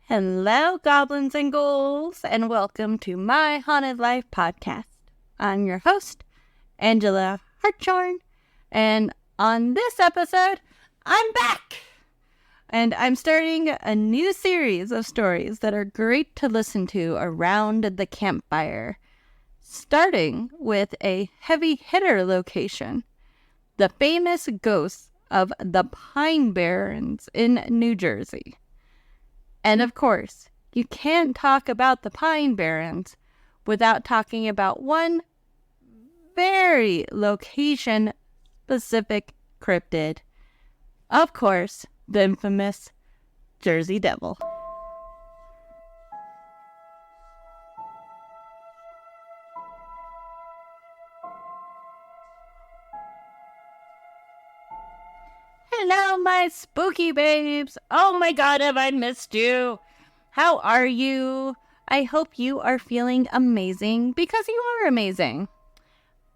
Hello, goblins and ghouls, and welcome to my Haunted Life podcast. I'm your host, Angela Hartshorn, and on this episode, I'm back! And I'm starting a new series of stories that are great to listen to around the campfire, starting with a heavy hitter location, the famous ghosts of the Pine Barrens in New Jersey. And of course, you can't talk about the Pine Barrens without talking about one very location-specific cryptid. Of course, the infamous Jersey Devil. Hello, my spooky babes. Oh my god, have I missed you? How are you? I hope you are feeling amazing because you are amazing.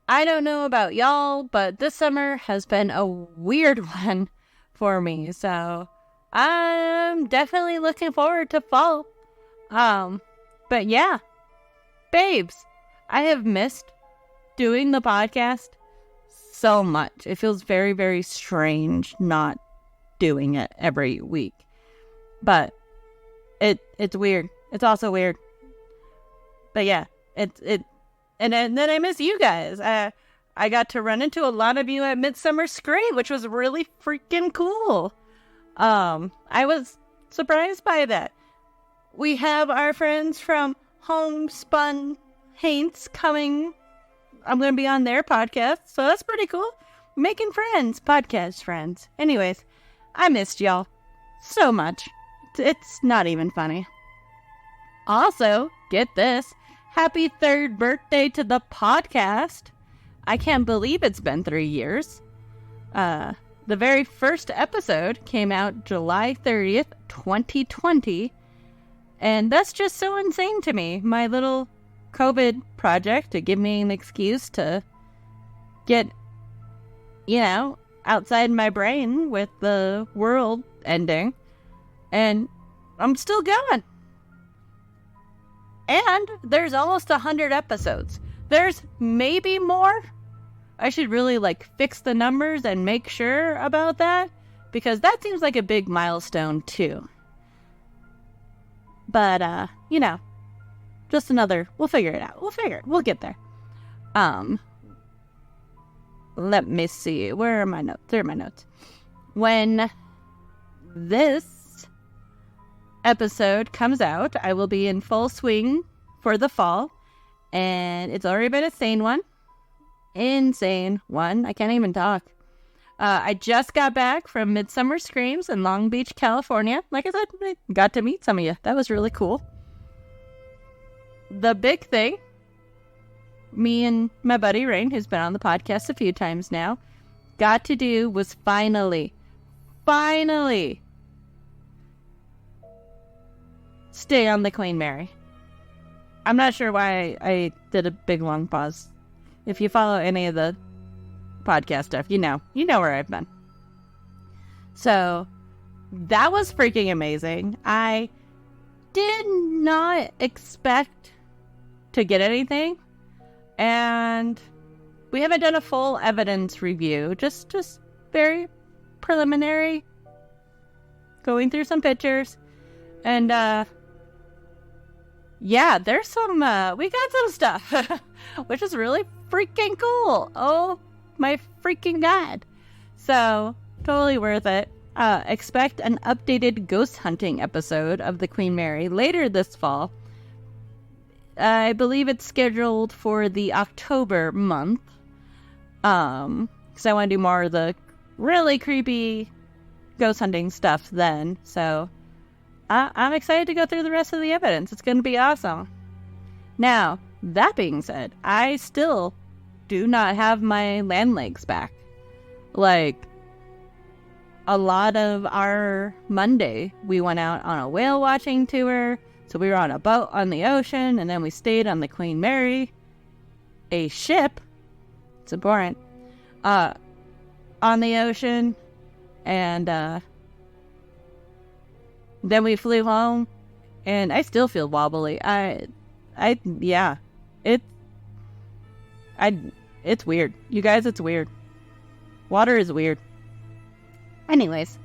I don't know about y'all, but this summer has been a weird one for me, so I'm definitely looking forward to fall. But yeah, babes, I have missed doing the podcast so much. It feels very, very strange not doing it every week. But it's weird. It's also weird. But yeah, and then I miss you guys. I got to run into a lot of you at Midsummer Scream, which was really freaking cool. I was surprised by that. We have our friends from Homespun Haints coming. I'm going to be on their podcast, so that's pretty cool. Making friends, podcast friends. Anyways, I missed y'all so much. It's not even funny. Also, get this. Happy 3rd birthday to the podcast. I can't believe it's been 3 years. The very first episode came out July 30th, 2020. And that's just so insane to me. My little COVID project to give me an excuse to get, outside my brain with the world ending. And I'm still going. And there's almost 100 episodes. There's maybe more. I should really fix the numbers and make sure about that, because that seems like a big milestone too. But, just another, we'll figure it out. We'll get there. Let me see. Where are my notes? There are my notes. When this episode comes out, I will be in full swing for the fall. And it's already been insane one. I can't even talk. I just got back from Midsummer Screams in Long Beach, California. Like I said, I got to meet some of you. That was really cool. The big thing, me and my buddy Rain, who's been on the podcast a few times now, got to do was finally stay on the Queen Mary. I'm not sure why I did a big long pause. If you follow any of the podcast stuff, you know where I've been. So that was freaking amazing. I did not expect to get anything, and we haven't done a full evidence review, just very preliminary, going through some pictures, and yeah, there's some we got some stuff which is really freaking cool. Oh my freaking god. So totally worth it. Expect an updated ghost hunting episode of the Queen Mary later this fall. I believe it's scheduled for the October month. Because I want to do more of the really creepy ghost hunting stuff then. So I'm excited to go through the rest of the evidence. It's going to be awesome. Now, that being said, I still do not have my land legs back. A lot of our Monday, we went out on a whale watching tour. So we were on a boat on the ocean, and then we stayed on the Queen Mary, a ship. It's important. On the ocean, and then we flew home, and I still feel wobbly. Yeah, it's weird. You guys, it's weird. Water is weird. Anyways,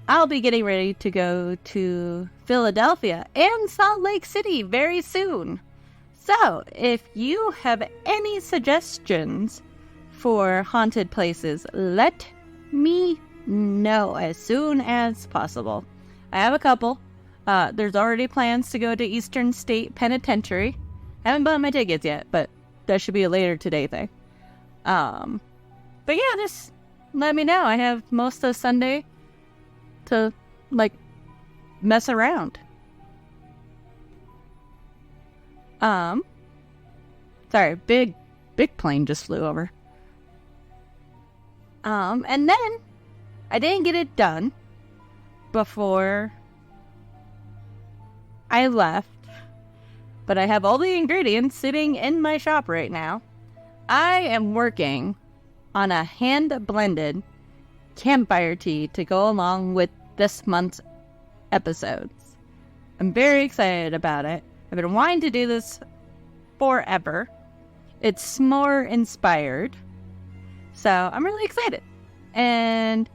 I'll be getting ready to go to Philadelphia and Salt Lake City very soon. So, if you have any suggestions for haunted places, let me know as soon as possible. I have a couple. There's already plans to go to Eastern State Penitentiary. Haven't bought my tickets yet, but that should be a later today thing. But yeah, just let me know. I have most of Sunday to, mess around. Sorry, big plane just flew over. And then I didn't get it done before I left, but I have all the ingredients sitting in my shop right now. I am working on a hand-blended campfire tea to go along with this month's episodes. I'm very excited about it. I've been wanting to do this forever. It's s'more inspired, so I'm really excited. And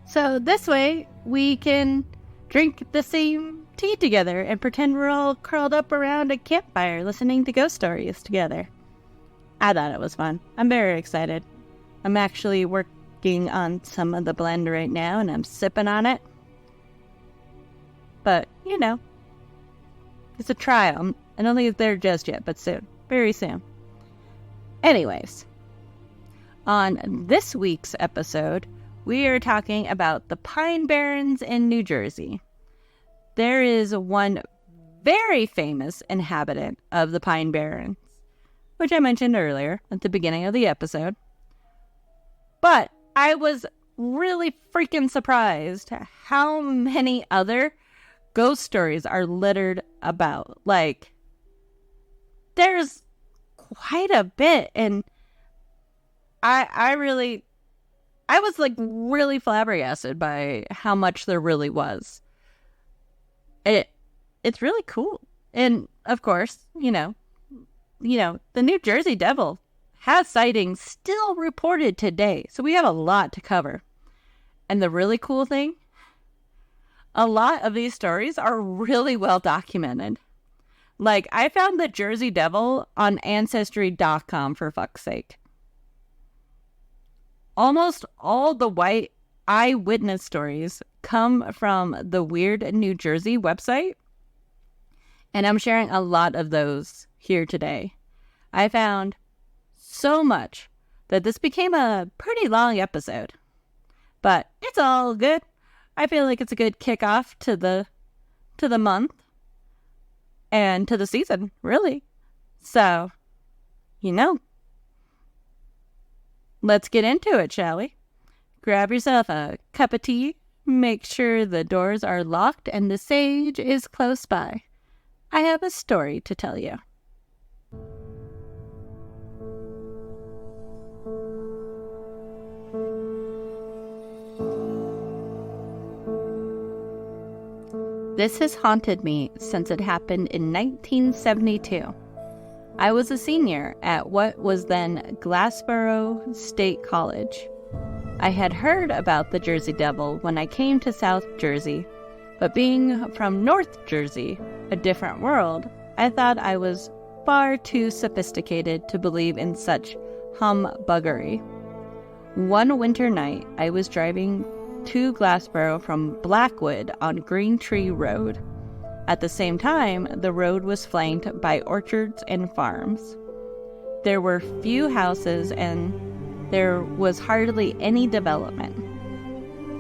so this way we can drink the same tea together and pretend we're all curled up around a campfire listening to ghost stories together. I thought it was fun. I'm very excited. I'm actually working on some of the blend right now, and I'm sipping on it. But, it's a trial. I don't think it's there just yet, but soon. Very soon. Anyways, on this week's episode, we are talking about the Pine Barrens in New Jersey. There is one very famous inhabitant of the Pine Barrens, which I mentioned earlier at the beginning of the episode. But I was really freaking surprised how many other ghost stories are littered about. There's quite a bit, and I was really flabbergasted by how much there really was. It's really cool. And of course, the New Jersey Devil has sightings still reported today. So we have a lot to cover. And the really cool thing, a lot of these stories are really well documented. I found the Jersey Devil on Ancestry.com, for fuck's sake. Almost all the white eyewitness stories come from the Weird New Jersey website, and I'm sharing a lot of those here today. I found so much that this became a pretty long episode, but it's all good. I feel like it's a good kickoff to the month and to the season, really. So, let's get into it, shall we? Grab yourself a cup of tea, make sure the doors are locked and the sage is close by. I have a story to tell you. This has haunted me since it happened in 1972. I was a senior at what was then Glassboro State College. I had heard about the Jersey Devil when I came to South Jersey, but being from North Jersey, a different world, I thought I was far too sophisticated to believe in such humbuggery. One winter night, I was driving to Glassboro from Blackwood on Green Tree Road. At the same time, the road was flanked by orchards and farms. There were few houses and there was hardly any development.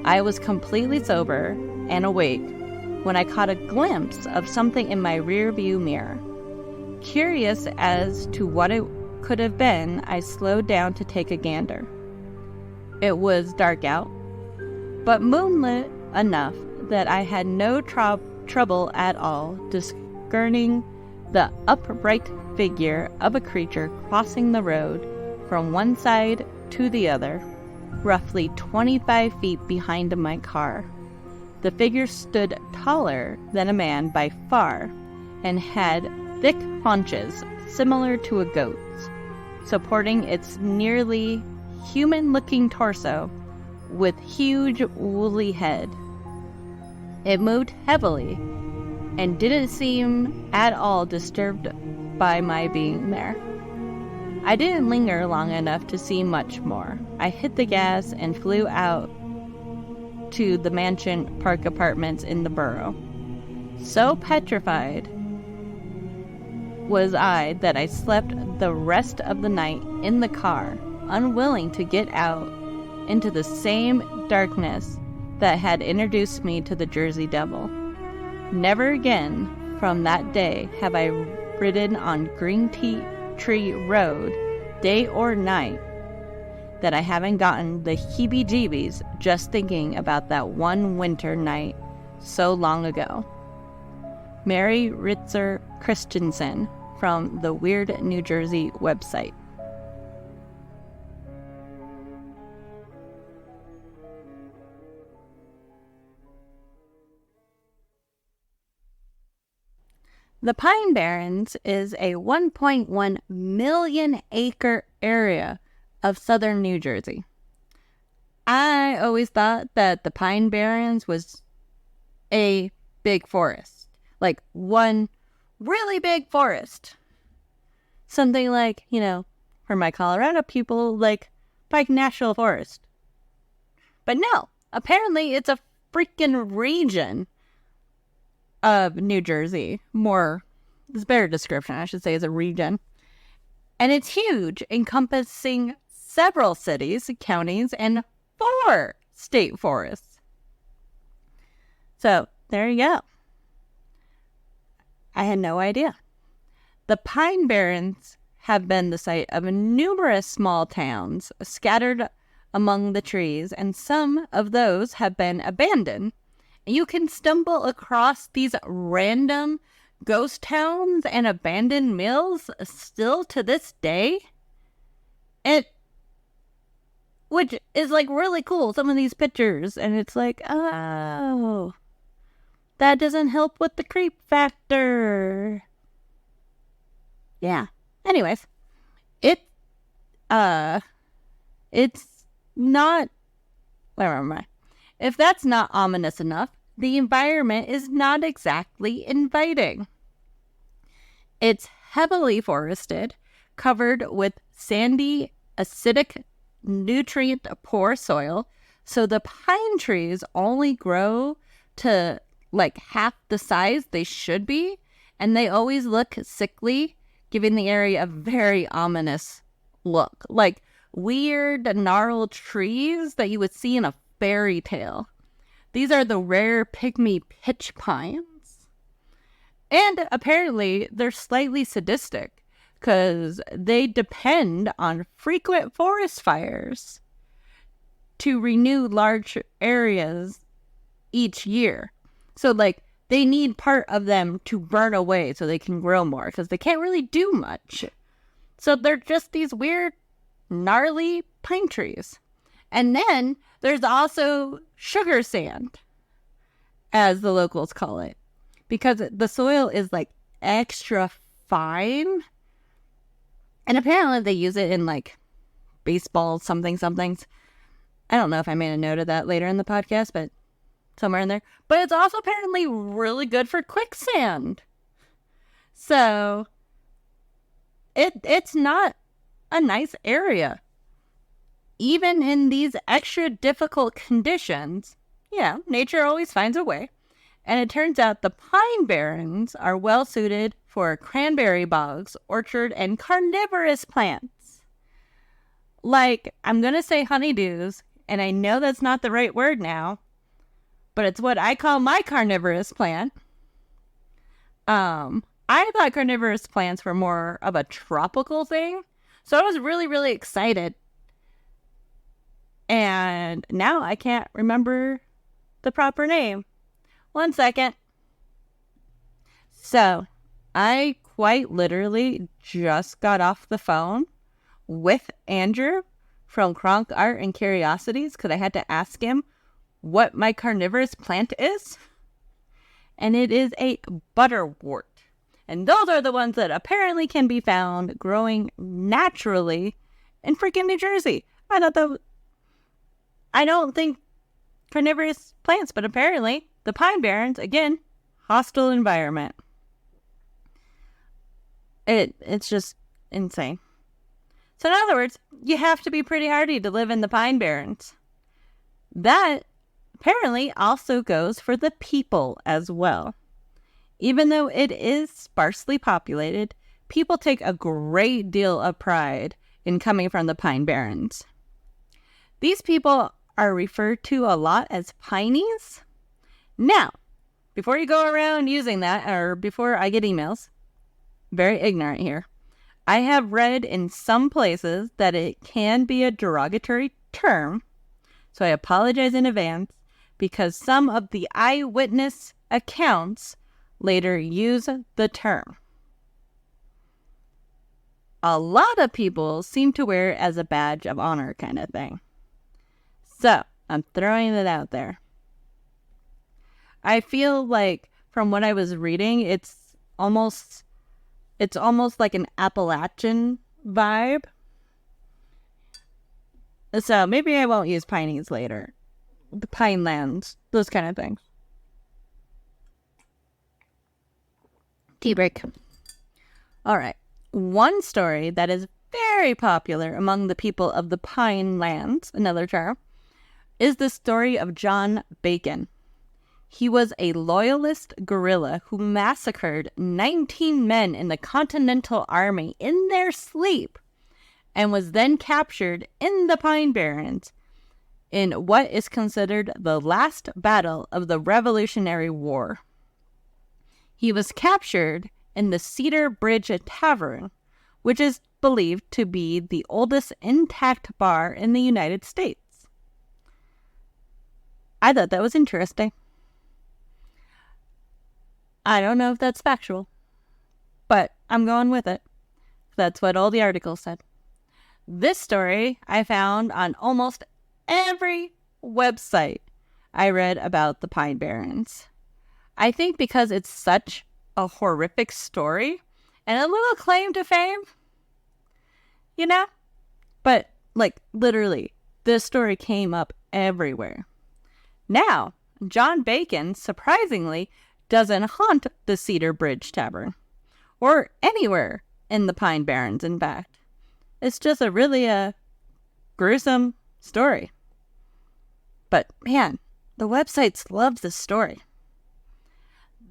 I was completely sober and awake when I caught a glimpse of something in my rearview mirror. Curious as to what it could have been, I slowed down to take a gander. It was dark out, but moonlit enough that I had no trouble at all discerning the upright figure of a creature crossing the road from one side to the other, roughly 25 feet behind my car. The figure stood taller than a man by far and had thick haunches similar to a goat's, supporting its nearly human-looking torso with huge woolly head. It moved heavily and didn't seem at all disturbed by my being there. I didn't linger long enough to see much more. I hit the gas and flew out to the mansion park apartments in the borough. So petrified was I that I slept the rest of the night in the car, unwilling to get out into the same darkness that had introduced me to the Jersey Devil. Never again from that day have I ridden on Green Tree Road, day or night, that I haven't gotten the heebie-jeebies just thinking about that one winter night so long ago. Mary Ritzer Christensen from the Weird New Jersey website. The Pine Barrens is a 1.1 million acre area of southern New Jersey. I always thought that the Pine Barrens was a big forest, like one really big forest. Something like, for my Colorado people, like Pike National Forest. But no, apparently it's a freaking region of New Jersey. It's a better description, I should say, is a region. And it's huge, encompassing several cities, counties, and 4 state forests. So, there you go. I had no idea. The Pine Barrens have been the site of numerous small towns scattered among the trees, and some of those have been abandoned. You can stumble across these random ghost towns and abandoned mills still to this day. Which is like really cool, some of these pictures. And it's like, oh, that doesn't help with the creep factor. Yeah. Anyways, it's not, where am I? If that's not ominous enough, the environment is not exactly inviting. It's heavily forested, covered with sandy, acidic, nutrient-poor soil, so the pine trees only grow to like half the size they should be, and they always look sickly, giving the area a very ominous look, like weird gnarled trees that you would see in a fairy tale. These are the rare pygmy pitch pines. And apparently they're slightly sadistic because they depend on frequent forest fires to renew large areas each year. So like they need part of them to burn away so they can grow more because they can't really do much. So they're just these weird, gnarly pine trees. And then there's also sugar sand, as the locals call it, because the soil is like extra fine. And apparently they use it in like baseball somethings. I don't know if I made a note of that later in the podcast, but somewhere in there. But it's also apparently really good for quicksand. So it's not a nice area. Even in these extra difficult conditions, nature always finds a way. And it turns out the Pine Barrens are well suited for cranberry bogs, orchard, and carnivorous plants. Like, I'm going to say honeydews, and I know that's not the right word now, but it's what I call my carnivorous plant. I thought carnivorous plants were more of a tropical thing, so I was really, really excited. And now I can't remember the proper name. One second. So, I quite literally just got off the phone with Andrew from Kronk Art and Curiosities because I had to ask him what my carnivorous plant is? And it is a butterwort. And those are the ones that apparently can be found growing naturally in freaking New Jersey. I don't think carnivorous plants, but apparently the Pine Barrens, again, hostile environment. It's just insane. So in other words, you have to be pretty hardy to live in the Pine Barrens. That apparently also goes for the people as well. Even though it is sparsely populated, people take a great deal of pride in coming from the Pine Barrens. These people are referred to a lot as Pineys. Now, before you go around using that, or before I get emails, very ignorant here, I have read in some places that it can be a derogatory term, so I apologize in advance, because some of the eyewitness accounts later use the term. A lot of people seem to wear it as a badge of honor kind of thing. So, I'm throwing it out there. I feel like from what I was reading, it's almost like an Appalachian vibe. So, maybe I won't use Pineys later. The Pinelands, those kind of things. Tea break. All right. One story that is very popular among the people of the Pine Lands, another term, is the story of John Bacon. He was a loyalist guerrilla who massacred 19 men in the Continental Army in their sleep and was then captured in the Pine Barrens in what is considered the last battle of the Revolutionary War. He was captured in the Cedar Bridge Tavern, which is believed to be the oldest intact bar in the United States. I thought that was interesting. I don't know if that's factual, but I'm going with it. That's what all the articles said. This story I found on almost every website I read about the Pine Barrens. I think because it's such a horrific story and a little claim to fame, you know? But, like, literally, this story came up everywhere. Now, John Bacon, surprisingly, doesn't haunt the Cedar Bridge Tavern, or anywhere in the Pine Barrens, in fact. It's just a really gruesome story. But, man, the websites love this story.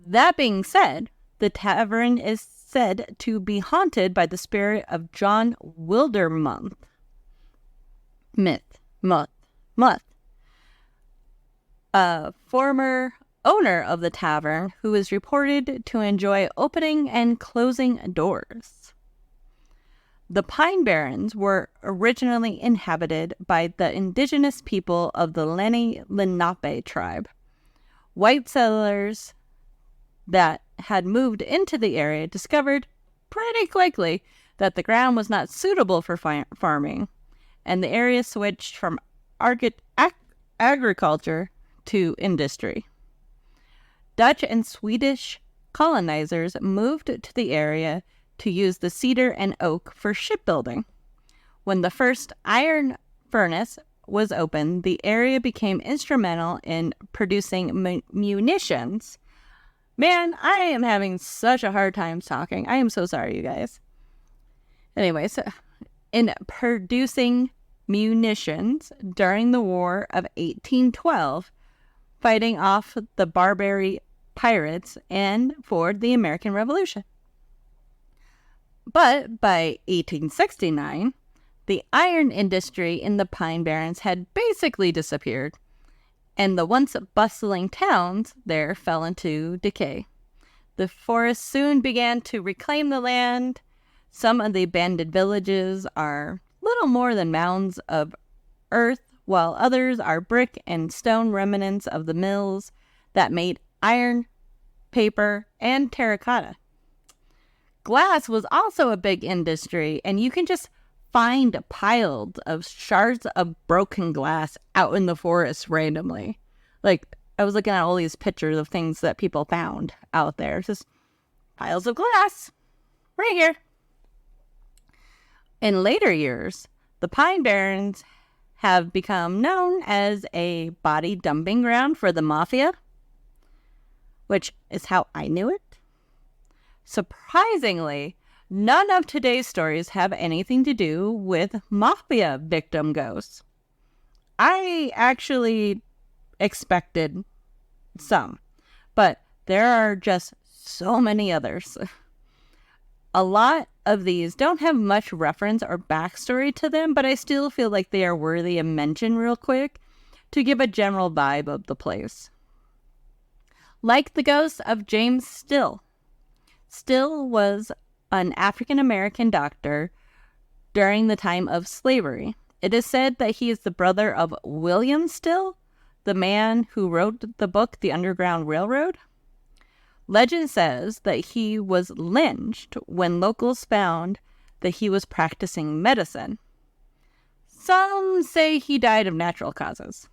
That being said, the tavern is said to be haunted by the spirit of John Wildermuth. A former owner of the tavern who is reported to enjoy opening and closing doors. The Pine Barrens were originally inhabited by the indigenous people of the Lenape tribe. White settlers that had moved into the area discovered pretty quickly that the ground was not suitable for farming, and the area switched from agriculture to industry. Dutch and Swedish colonizers moved to the area to use the cedar and oak for shipbuilding. When the first iron furnace was opened, the area became instrumental in producing munitions. Man, I am having such a hard time talking. I am so sorry, you guys. Anyway, so in producing munitions during the War of 1812, fighting off the Barbary pirates and for the American Revolution. But by 1869, the iron industry in the Pine Barrens had basically disappeared, and the once bustling towns there fell into decay. The forests soon began to reclaim the land. Some of the abandoned villages are little more than mounds of earth, while others are brick and stone remnants of the mills that made iron, paper, and terracotta. Glass was also a big industry, and you can just find piles of shards of broken glass out in the forest randomly. Like, I was looking at all these pictures of things that people found out there. It's just piles of glass right here. In later years, the Pine Barrens have become known as a body dumping ground for the mafia, which is how I knew it. Surprisingly, none of today's stories have anything to do with mafia victim ghosts. I actually expected some, but there are just so many others. A lot of these don't have much reference or backstory to them, but I still feel like they are worthy of mention real quick to give a general vibe of the place. Like the ghost of James Still. Still was an African-American doctor during the time of slavery. It is said that he is the brother of William Still, the man who wrote the book The Underground Railroad. Legend says that he was lynched when locals found that he was practicing medicine. Some say he died of natural causes,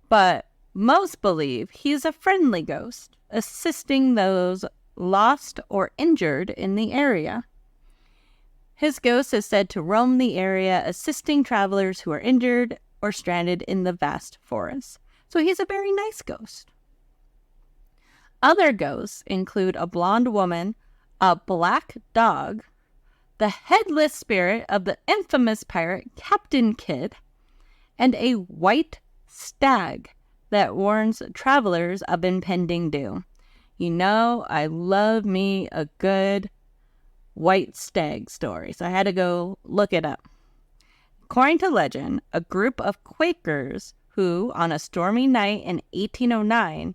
but most believe he is a friendly ghost, assisting those lost or injured in the area. His ghost is said to roam the area, assisting travelers who are injured or stranded in the vast forest. So he's a very nice ghost. Other ghosts include a blonde woman, a black dog, the headless spirit of the infamous pirate Captain Kidd, and a white stag that warns travelers of impending doom. You know, I love me a good white stag story, so I had to go look it up. According to legend, a group of Quakers who, on a stormy night in 1809,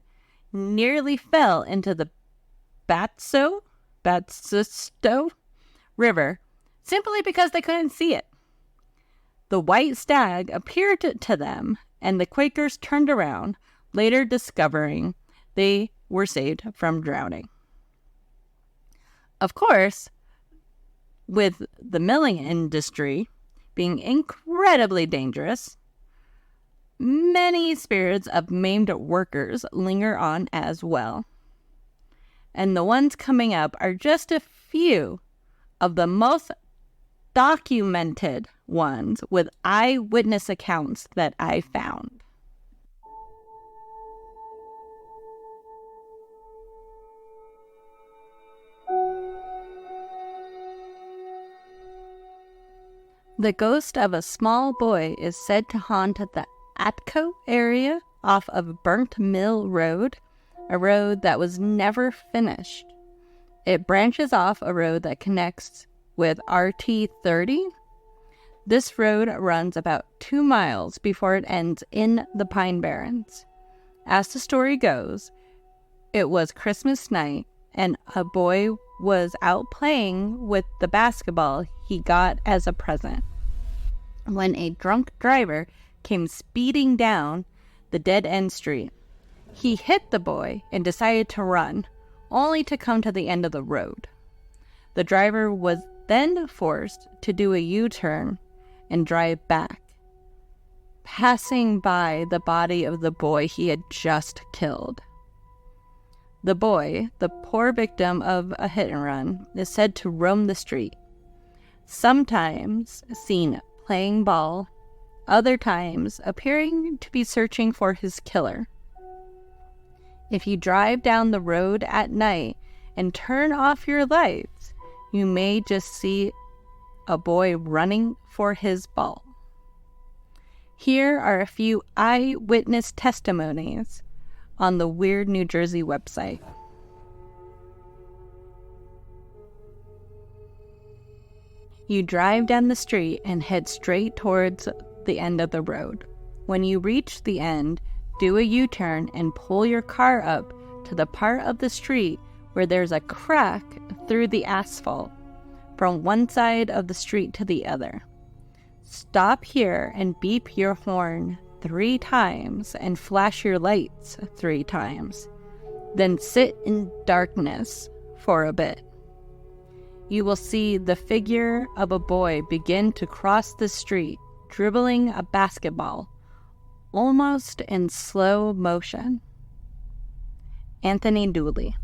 nearly fell into the Batsusto River simply because they couldn't see it. The white stag appeared to them, and the Quakers turned around, later discovering they were saved from drowning. Of course, with the milling industry being incredibly dangerous, many spirits of maimed workers linger on as well. And the ones coming up are just a few of the most documented ones with eyewitness accounts that I found. The ghost of a small boy is said to haunt the Atco area off of Burnt Mill Road, a road that was never finished. It branches off a road that connects with RT-30. This road runs about 2 miles before it ends in the Pine Barrens. As the story goes, it was Christmas night and a boy was out playing with the basketball he got as a present when a drunk driver came speeding down the dead-end street. He hit the boy and decided to run, only to come to the end of the road. The driver was then forced to do a U-turn and drive back, passing by the body of the boy he had just killed. The boy, the poor victim of a hit and run, is said to roam the street, sometimes seen playing ball, other times appearing to be searching for his killer. If you drive down the road at night and turn off your lights, you may just see a boy running for his ball. Here are a few eyewitness testimonies on the Weird New Jersey website. You drive down the street and head straight towards the end of the road. When you reach the end, do a U-turn and pull your car up to the part of the street where there's a crack through the asphalt from one side of the street to the other. Stop here and beep your horn 3 times and flash your lights 3 times. Then sit in darkness for a bit. You will see the figure of a boy begin to cross the street, dribbling a basketball, almost in slow motion. Anthony Dooley.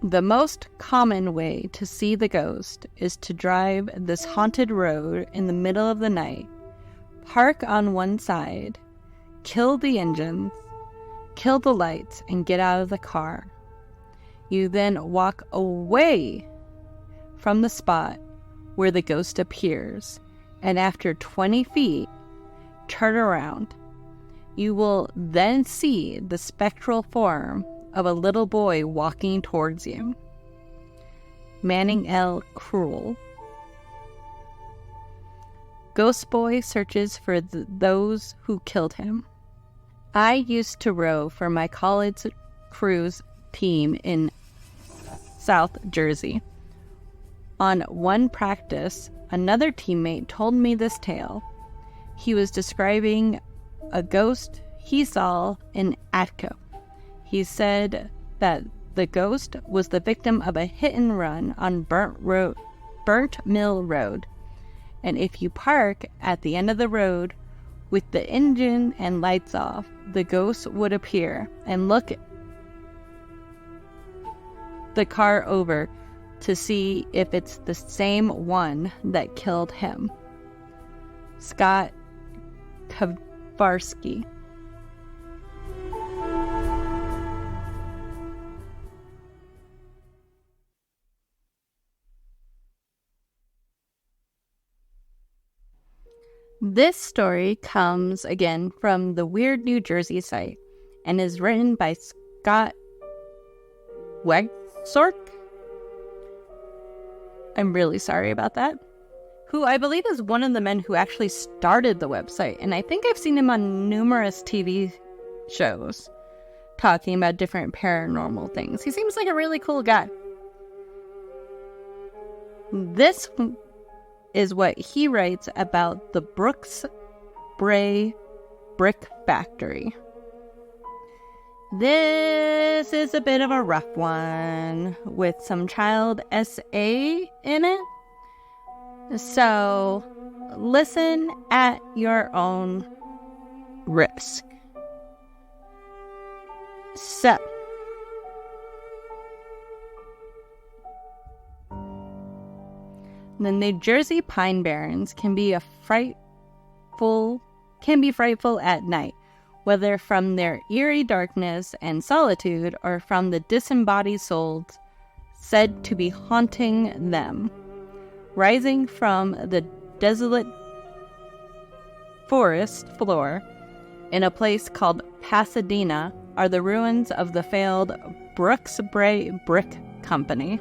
The most common way to see the ghost is to drive this haunted road in the middle of the night, park on one side, kill the engines, kill the lights, and get out of the car. You then walk away from the spot where the ghost appears, and after 20 feet, turn around. You will then see the spectral form of a little boy walking towards you. Manning L. Cruel. Ghost Boy searches for those who killed him. I used to row for my college cruise team in South Jersey. On one practice, another teammate told me this tale. He was describing a ghost he saw in Atco. He said that the ghost was the victim of a hit and run on Burnt Mill Road. And if you park at the end of the road with the engine and lights off, the ghost would appear and look the car over to see if it's the same one that killed him. Scott Kavarsky. This story comes again from the Weird New Jersey site and is written by Scott Wegsork. I'm really sorry about that. Who I believe is one of the men who actually started the website, and I think I've seen him on numerous TV shows talking about different paranormal things. He seems like a really cool guy. This is what he writes about the Brooks Bray Brick Factory. This is a bit of a rough one with some child SA in it. So listen at your own risk. So, the New Jersey Pine Barrens can be frightful at night, whether from their eerie darkness and solitude or from the disembodied souls said to be haunting them. Rising from the desolate forest floor in a place called Pasadena are the ruins of the failed Brooks Bray Brick Company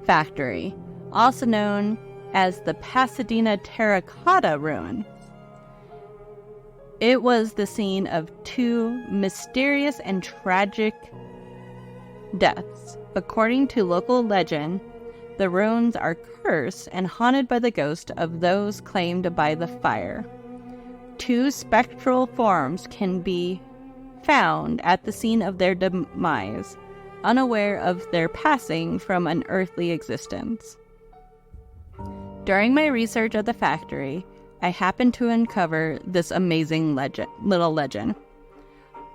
factory, also known as the Pasadena Terracotta Ruins. It was the scene of two mysterious and tragic deaths. According to local legend, the ruins are cursed and haunted by the ghost of those claimed by the fire. Two spectral forms can be found at the scene of their demise, unaware of their passing from an earthly existence. During my research of the factory, I happened to uncover this amazing little legend.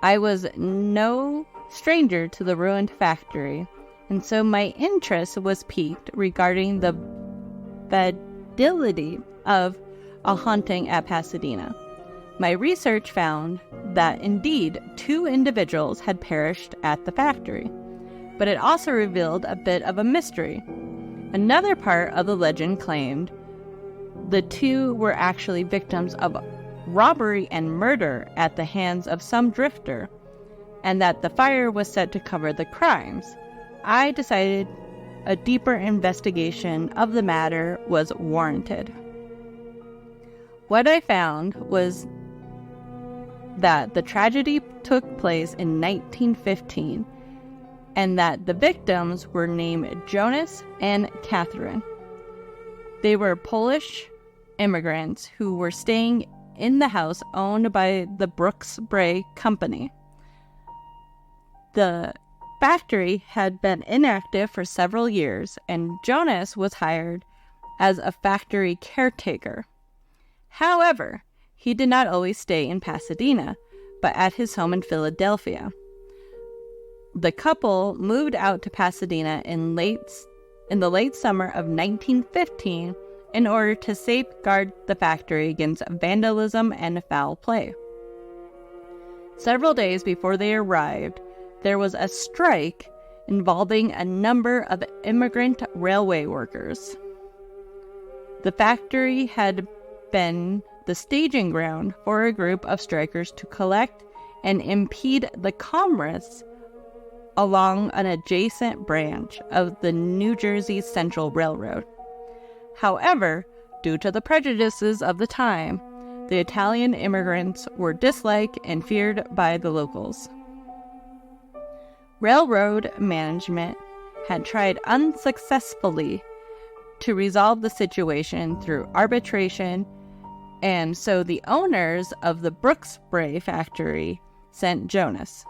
I was no stranger to the ruined factory, and so my interest was piqued regarding the validity of a haunting at Pasadena. My research found that indeed 2 individuals had perished at the factory, but it also revealed a bit of a mystery. Another part of the legend claimed the 2 were actually victims of robbery and murder at the hands of some drifter, and that the fire was set to cover the crimes. I decided a deeper investigation of the matter was warranted. What I found was that the tragedy took place in 1915, and that the victims were named Jonas and Catherine. They were Polish immigrants who were staying in the house owned by the Brooks Bray Company. The factory had been inactive for several years, and Jonas was hired as a factory caretaker. However, he did not always stay in Pasadena, but at his home in Philadelphia. The couple moved out to Pasadena in the late summer of 1915 in order to safeguard the factory against vandalism and foul play. Several days before they arrived, there was a strike involving a number of immigrant railway workers. The factory had been the staging ground for a group of strikers to collect and impede the commerce along an adjacent branch of the New Jersey Central Railroad. However, due to the prejudices of the time, the Italian immigrants were disliked and feared by the locals. Railroad management had tried unsuccessfully to resolve the situation through arbitration, and so the owners of the Brooksbury factory sent Jonas.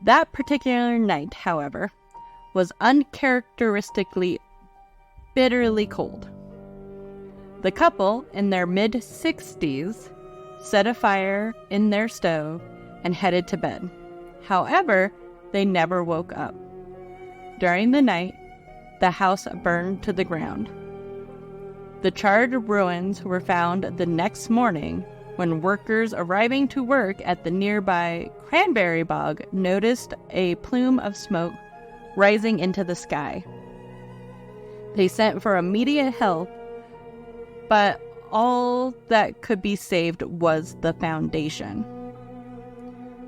That particular night, however, was uncharacteristically bitterly cold. The couple, in their mid-60s, set a fire in their stove and headed to bed. However, they never woke up. During the night, the house burned to the ground. The charred ruins were found the next morning when workers arriving to work at the nearby cranberry bog noticed a plume of smoke rising into the sky. They sent for immediate help, but all that could be saved was the foundation.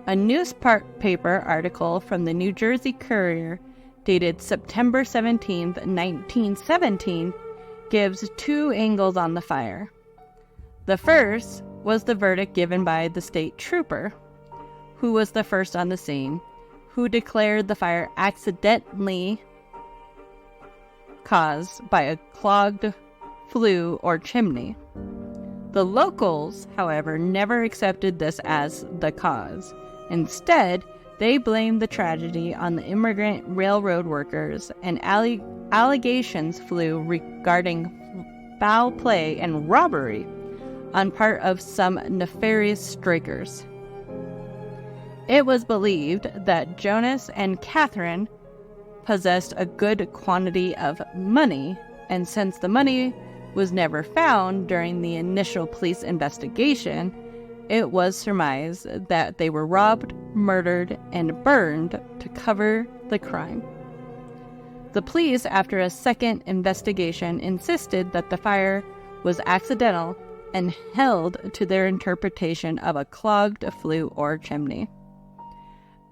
A newspaper article from the New Jersey Courier dated September 17, 1917, gives two angles on the fire. The first was the verdict given by the state trooper, who was the first on the scene, who declared the fire accidentally caused by a clogged flue or chimney. The locals, however, never accepted this as the cause. Instead, they blamed the tragedy on the immigrant railroad workers, and allegations flew regarding foul play and robbery on part of some nefarious strikers. It was believed that Jonas and Catherine possessed a good quantity of money, and since the money was never found during the initial police investigation, it was surmised that they were robbed, murdered, and burned to cover the crime. The police, after a second investigation, insisted that the fire was accidental and held to their interpretation of a clogged flue or chimney.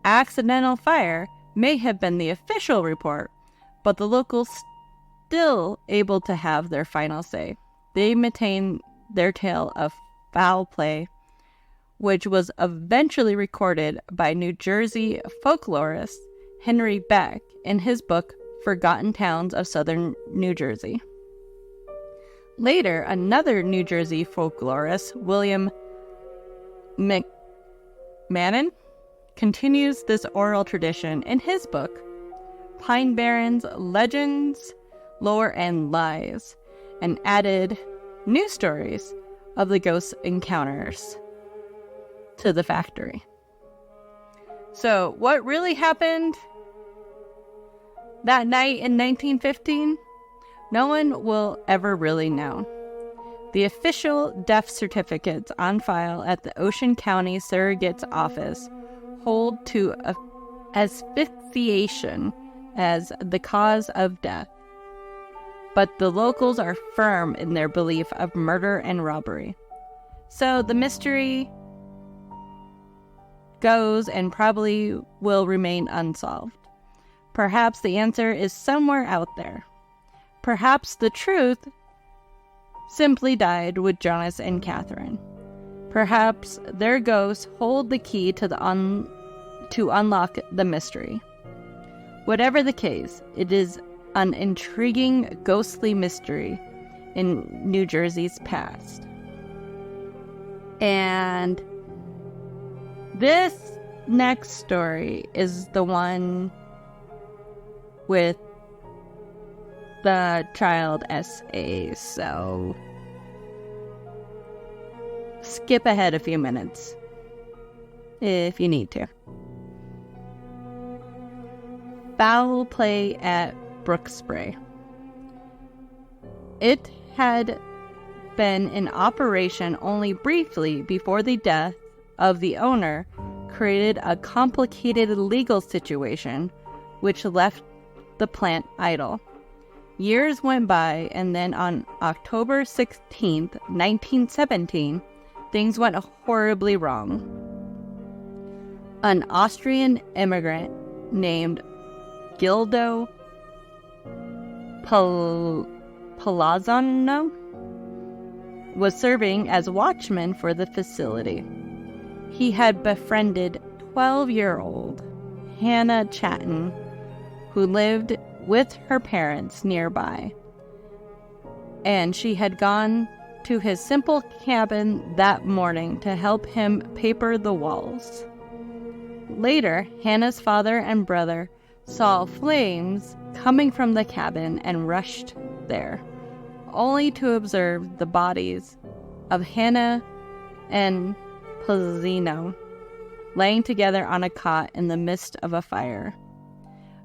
Accidental fire may have been the official report, but the locals still able to have their final say. They maintain their tale of foul play, which was eventually recorded by New Jersey folklorist Henry Beck in his book Forgotten Towns of Southern New Jersey. Later, another New Jersey folklorist, William McMahon, continues this oral tradition in his book Pine Barrens, Legends, Lore, and Lies, and added new stories of the ghost encounters to the factory. So, what really happened that night in 1915? No one will ever really know. The official death certificates on file at the Ocean County Surrogate's office hold to asphyxiation as the cause of death, but the locals are firm in their belief of murder and robbery. So the mystery goes and probably will remain unsolved. Perhaps the answer is somewhere out there. Perhaps the truth simply died with Jonas and Catherine. Perhaps their ghosts hold the key to to unlock the mystery. Whatever the case, it is an intriguing ghostly mystery in New Jersey's past. And this next story is the one with the child SA, so skip ahead a few minutes if you need to. Foul play at Brookspray. It had been in operation only briefly before the death of the owner created a complicated legal situation which left the plant idle. Years went by, and then on October 16th, 1917, things went horribly wrong. An Austrian immigrant named Gildo Palazzano was serving as watchman for the facility. He had befriended 12-year-old Hannah Chatton, who lived with her parents nearby, and she had gone to his simple cabin that morning to help him paper the walls. Later, Hannah's father and brother saw flames coming from the cabin and rushed there, only to observe the bodies of Hannah and Palazzino laying together on a cot in the midst of a fire.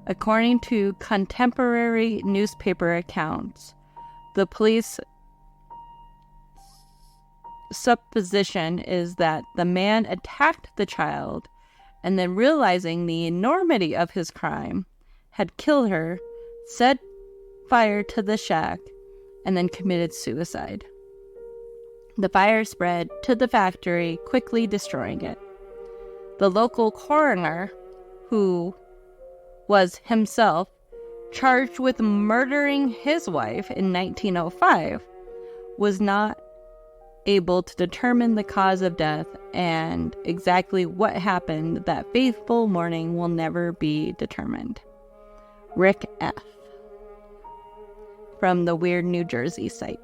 According to contemporary newspaper accounts, the police supposition is that the man attacked the child and then, realizing the enormity of his crime, had killed her, set fire to the shack, and then committed suicide. The fire spread to the factory, quickly destroying it. The local coroner, who was himself charged with murdering his wife in 1905, was not able to determine the cause of death, and exactly what happened that fateful morning will never be determined. Rick F. From the Weird New Jersey site.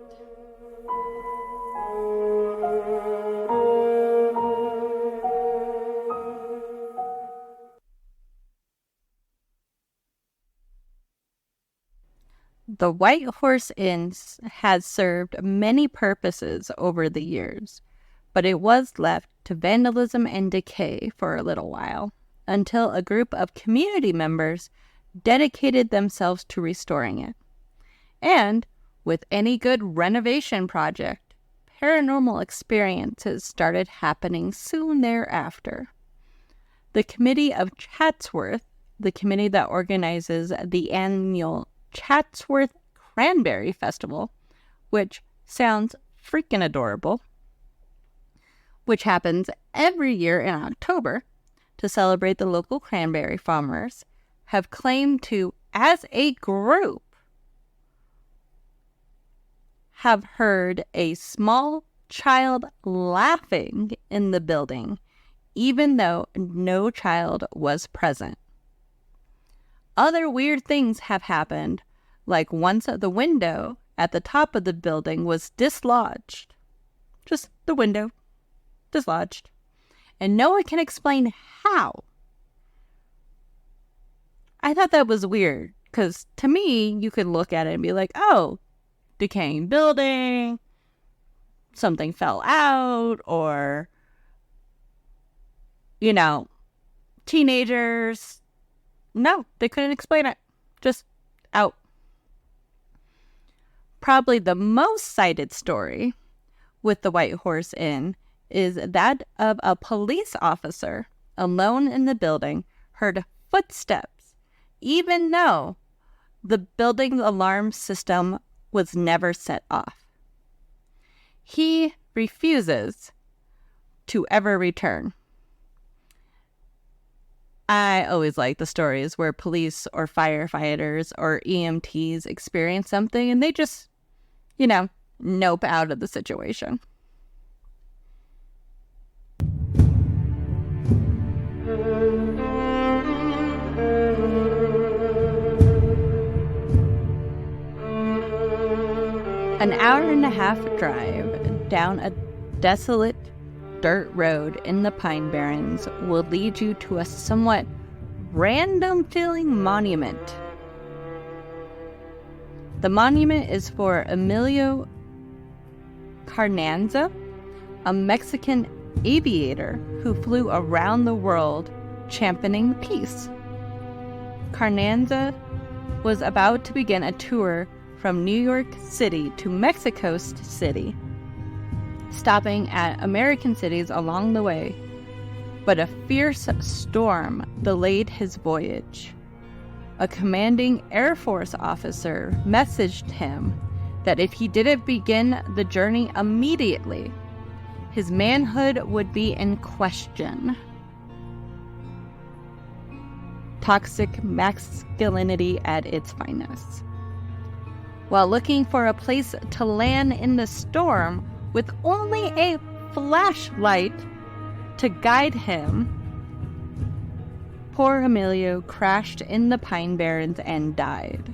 The White Horse Inn has served many purposes over the years, but it was left to vandalism and decay for a little while, until a group of community members dedicated themselves to restoring it. And, with any good renovation project, paranormal experiences started happening soon thereafter. The Committee of Chatsworth, the committee that organizes the annual Chatsworth Cranberry Festival, which sounds freaking adorable, which happens every year in October to celebrate the local cranberry farmers, have claimed to, as a group, have heard a small child laughing in the building, even though no child was present. Other weird things have happened, like once the window at the top of the building was dislodged. Just the window, dislodged. And no one can explain how. I thought that was weird, because to me, you could look at it and be like, oh, decaying building, something fell out, or, teenagers. No, they couldn't explain it. Just out. Probably the most cited story with the White Horse Inn is that of a police officer alone in the building heard footsteps, even though the building's alarm system was never set off. He refuses to ever return. I always like the stories where police or firefighters or EMTs experience something and they just, nope out of the situation. An hour and a half drive down a desolate dirt road in the Pine Barrens will lead you to a somewhat random-feeling monument. The monument is for Emilio Carnanza, a Mexican aviator who flew around the world championing peace. Carranza was about to begin a tour from New York City to Mexico City, stopping at American cities along the way, but a fierce storm delayed his voyage. A commanding Air Force officer messaged him that if he didn't begin the journey immediately, his manhood would be in question. Toxic masculinity at its finest. While looking for a place to land in the storm with only a flashlight to guide him, poor Emilio crashed in the Pine Barrens and died.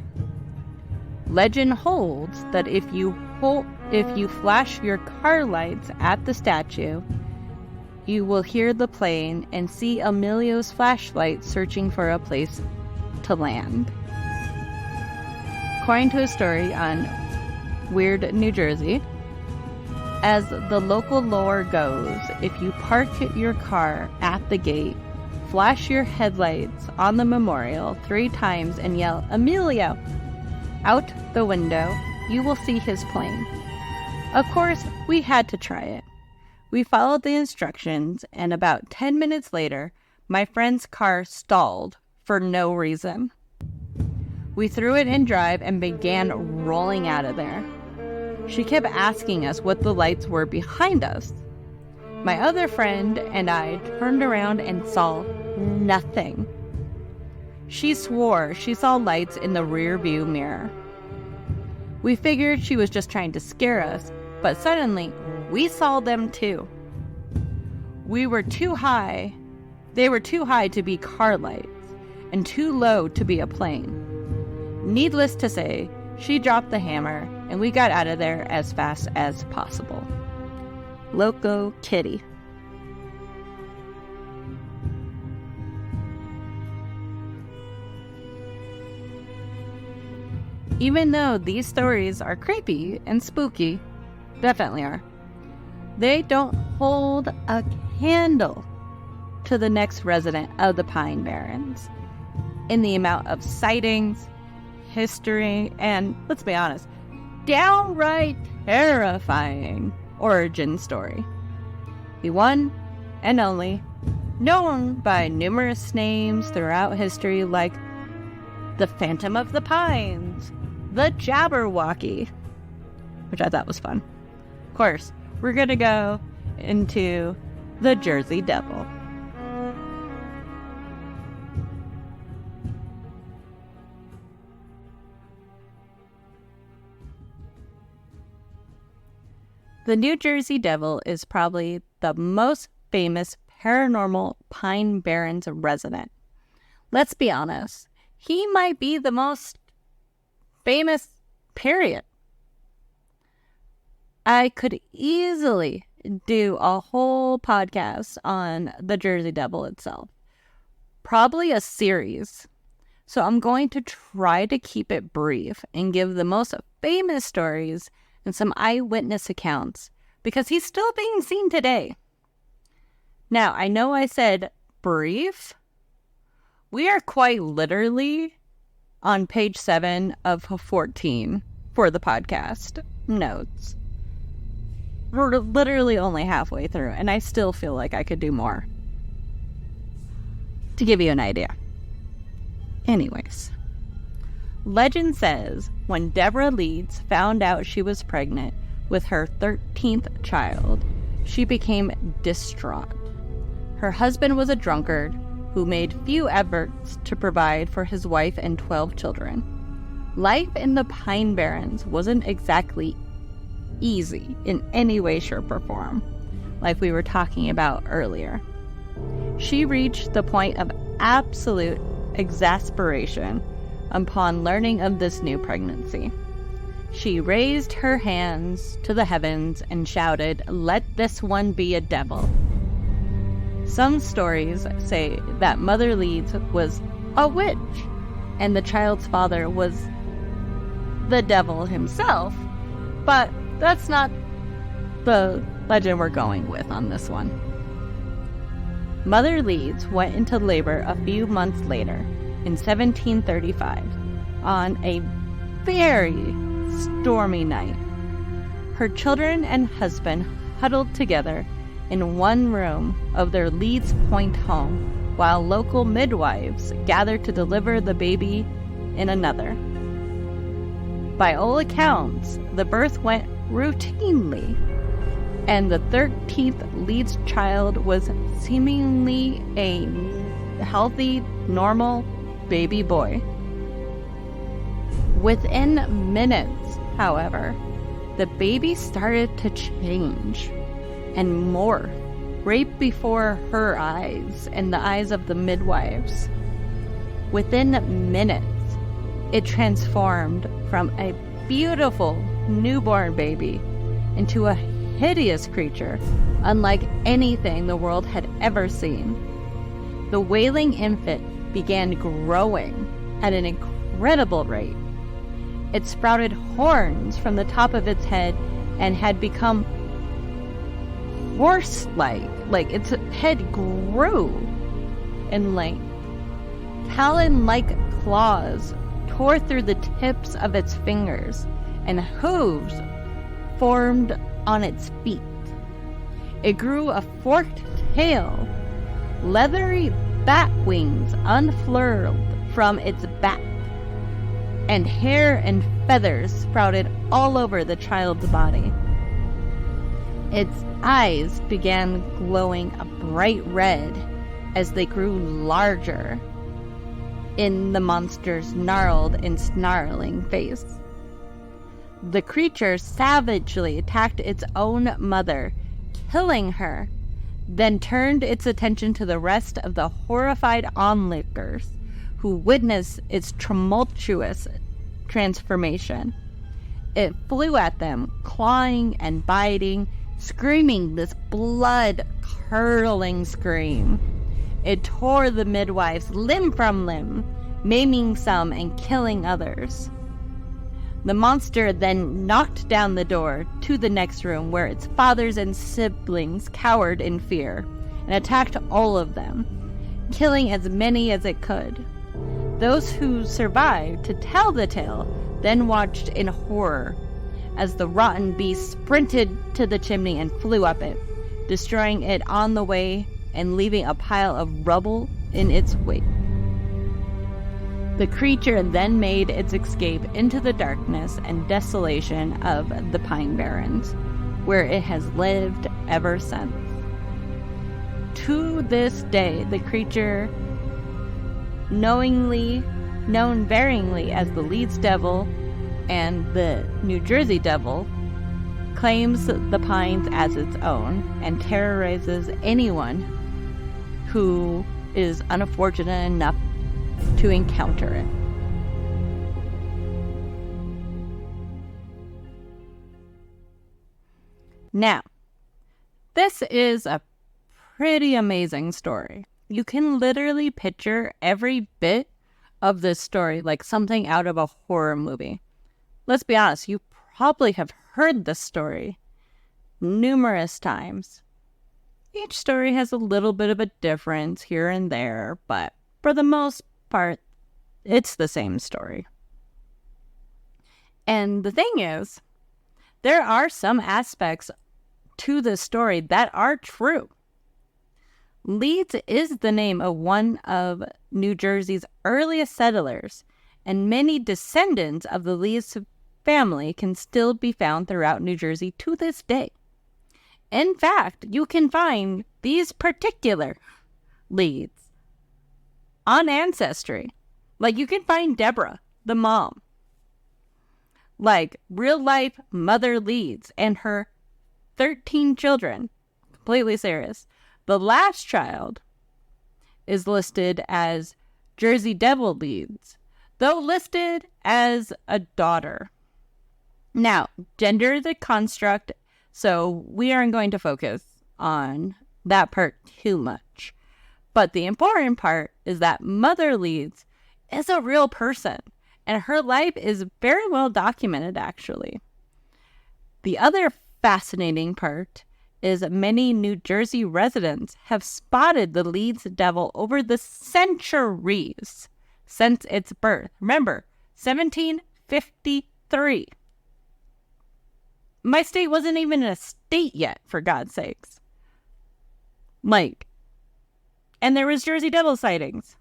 Legend holds that if you flash your car lights at the statue, you will hear the plane and see Emilio's flashlight searching for a place to land. According to a story on Weird, New Jersey, as the local lore goes, if you park your car at the gate, flash your headlights on the memorial 3 times and yell, "Emilio!" out the window, you will see his plane. Of course, we had to try it. We followed the instructions, and about 10 minutes later, my friend's car stalled for no reason. We threw it in drive and began rolling out of there. She kept asking us what the lights were behind us. My other friend and I turned around and saw nothing. She swore she saw lights in the rear view mirror. We figured she was just trying to scare us, but suddenly we saw them too. We were too high. They were too high to be car lights and too low to be a plane. Needless to say, she dropped the hammer and we got out of there as fast as possible. Loco Kitty. Even though these stories are creepy and spooky, definitely are, they don't hold a candle to the next resident of the Pine Barrens in the amount of sightings, history, and, let's be honest, downright terrifying origin story. The one and only, known by numerous names throughout history like the Phantom of the Pines, the Jabberwocky, which I thought was fun. Of course, we're gonna go into the Jersey Devil. The New Jersey Devil is probably the most famous paranormal Pine Barrens resident. Let's be honest, he might be the most famous, period. I could easily do a whole podcast on the Jersey Devil itself. Probably a series. So I'm going to try to keep it brief and give the most famous stories and some eyewitness accounts, because he's still being seen today. Now, I know I said brief. We are quite literally on page 7 of 14 for the podcast notes. We're literally only halfway through, and I still feel like I could do more. To give you an idea. Anyways. Legend says when Deborah Leeds found out she was pregnant with her 13th child, she became distraught. Her husband was a drunkard who made few efforts to provide for his wife and 12 children. Life in the Pine Barrens wasn't exactly easy in any way, shape, or form, like we were talking about earlier. She reached the point of absolute exasperation upon learning of this new pregnancy. She raised her hands to the heavens and shouted, "Let this one be a devil." Some stories say that Mother Leeds was a witch and the child's father was the devil himself, but that's not the legend we're going with on this one. Mother Leeds went into labor a few months later, in 1735, on a very stormy night. Her children and husband huddled together in one room of their Leeds Point home, while local midwives gathered to deliver the baby in another. By all accounts, the birth went routinely, and the 13th Leeds child was seemingly a healthy, normal baby boy. Within minutes, however, the baby started to change and morph right before her eyes and the eyes of the midwives. Within minutes, it transformed from a beautiful newborn baby into a hideous creature unlike anything the world had ever seen. The wailing infant began growing at an incredible rate. It sprouted horns from the top of its head and had become horse-like, like its head grew in length. Talon-like claws tore through the tips of its fingers, and hooves formed on its feet. It grew a forked tail. Leathery bat wings unfurled from its back, and hair and feathers sprouted all over the child's body. Its eyes began glowing a bright red as they grew larger in the monster's gnarled and snarling face. The creature savagely attacked its own mother, killing her, then turned its attention to the rest of the horrified onlookers who witnessed its tumultuous transformation. It flew at them, clawing and biting, screaming this blood-curdling scream. It tore the midwives limb from limb, maiming some and killing others. The monster then knocked down the door to the next room, where its fathers and siblings cowered in fear, and attacked all of them, killing as many as it could. Those who survived to tell the tale then watched in horror as the rotten beast sprinted to the chimney and flew up it, destroying it on the way and leaving a pile of rubble in its wake. The creature then made its escape into the darkness and desolation of the Pine Barrens, where it has lived ever since. To this day, the creature, known varyingly as the Leeds Devil and the New Jersey Devil, claims the Pines as its own and terrorizes anyone who is unfortunate enough to encounter it. Now, this is a pretty amazing story. You can literally picture every bit of this story like something out of a horror movie. Let's be honest, you probably have heard this story numerous times. Each story has a little bit of a difference here and there, but for the most part, it's the same story. And the thing is, there are some aspects to this story that are true. Leeds is the name of one of New Jersey's earliest settlers, and many descendants of the Leeds family can still be found throughout New Jersey to this day. In fact, you can find these particular Leeds on Ancestry. Like, you can find Deborah, the mom. Like, real life Mother Leeds and her 13 children. Completely serious. The last child is listed as Jersey Devil Leeds, though listed as a daughter. Now, gender is a construct, so we aren't going to focus on that part too much. But the important part is that Mother Leeds is a real person, and her life is very well documented, actually. The other fascinating part is many New Jersey residents have spotted the Leeds devil over the centuries since its birth. Remember, 1753. My state wasn't even a state yet, for God's sakes. And there was Jersey Devil sightings.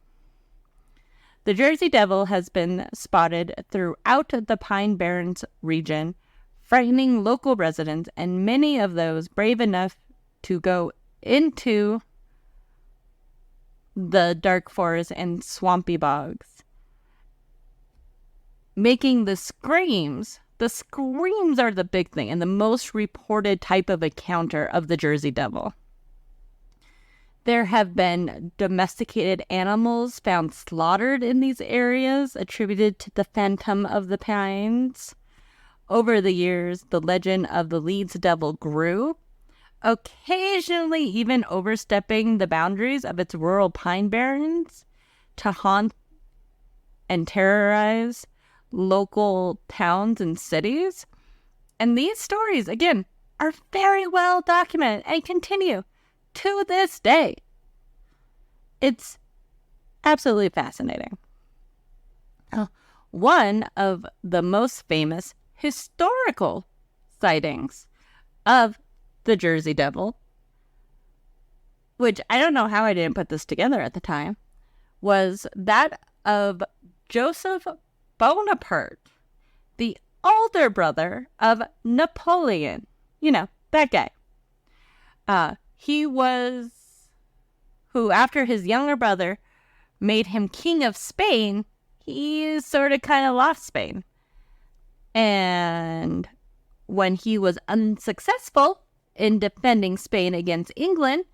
The Jersey Devil has been spotted throughout the Pine Barrens region, frightening local residents and many of those brave enough to go into the dark forests and swampy bogs, making the screams are the big thing and the most reported type of encounter of the Jersey Devil. There have been domesticated animals found slaughtered in these areas, attributed to the Phantom of the Pines. Over the years, the legend of the Leeds Devil grew, occasionally even overstepping the boundaries of its rural pine barrens to haunt and terrorize local towns and cities. And these stories, again, are very well documented and continue to this day. It's absolutely fascinating. One of the most famous historical sightings of the Jersey Devil, which I don't know how I didn't put this together at the time, was that of Joseph Bonaparte, the older brother of Napoleon. You know, that guy. He was who, after his younger brother made him king of Spain, he sort of kind of lost Spain. And when he was unsuccessful in defending Spain against England,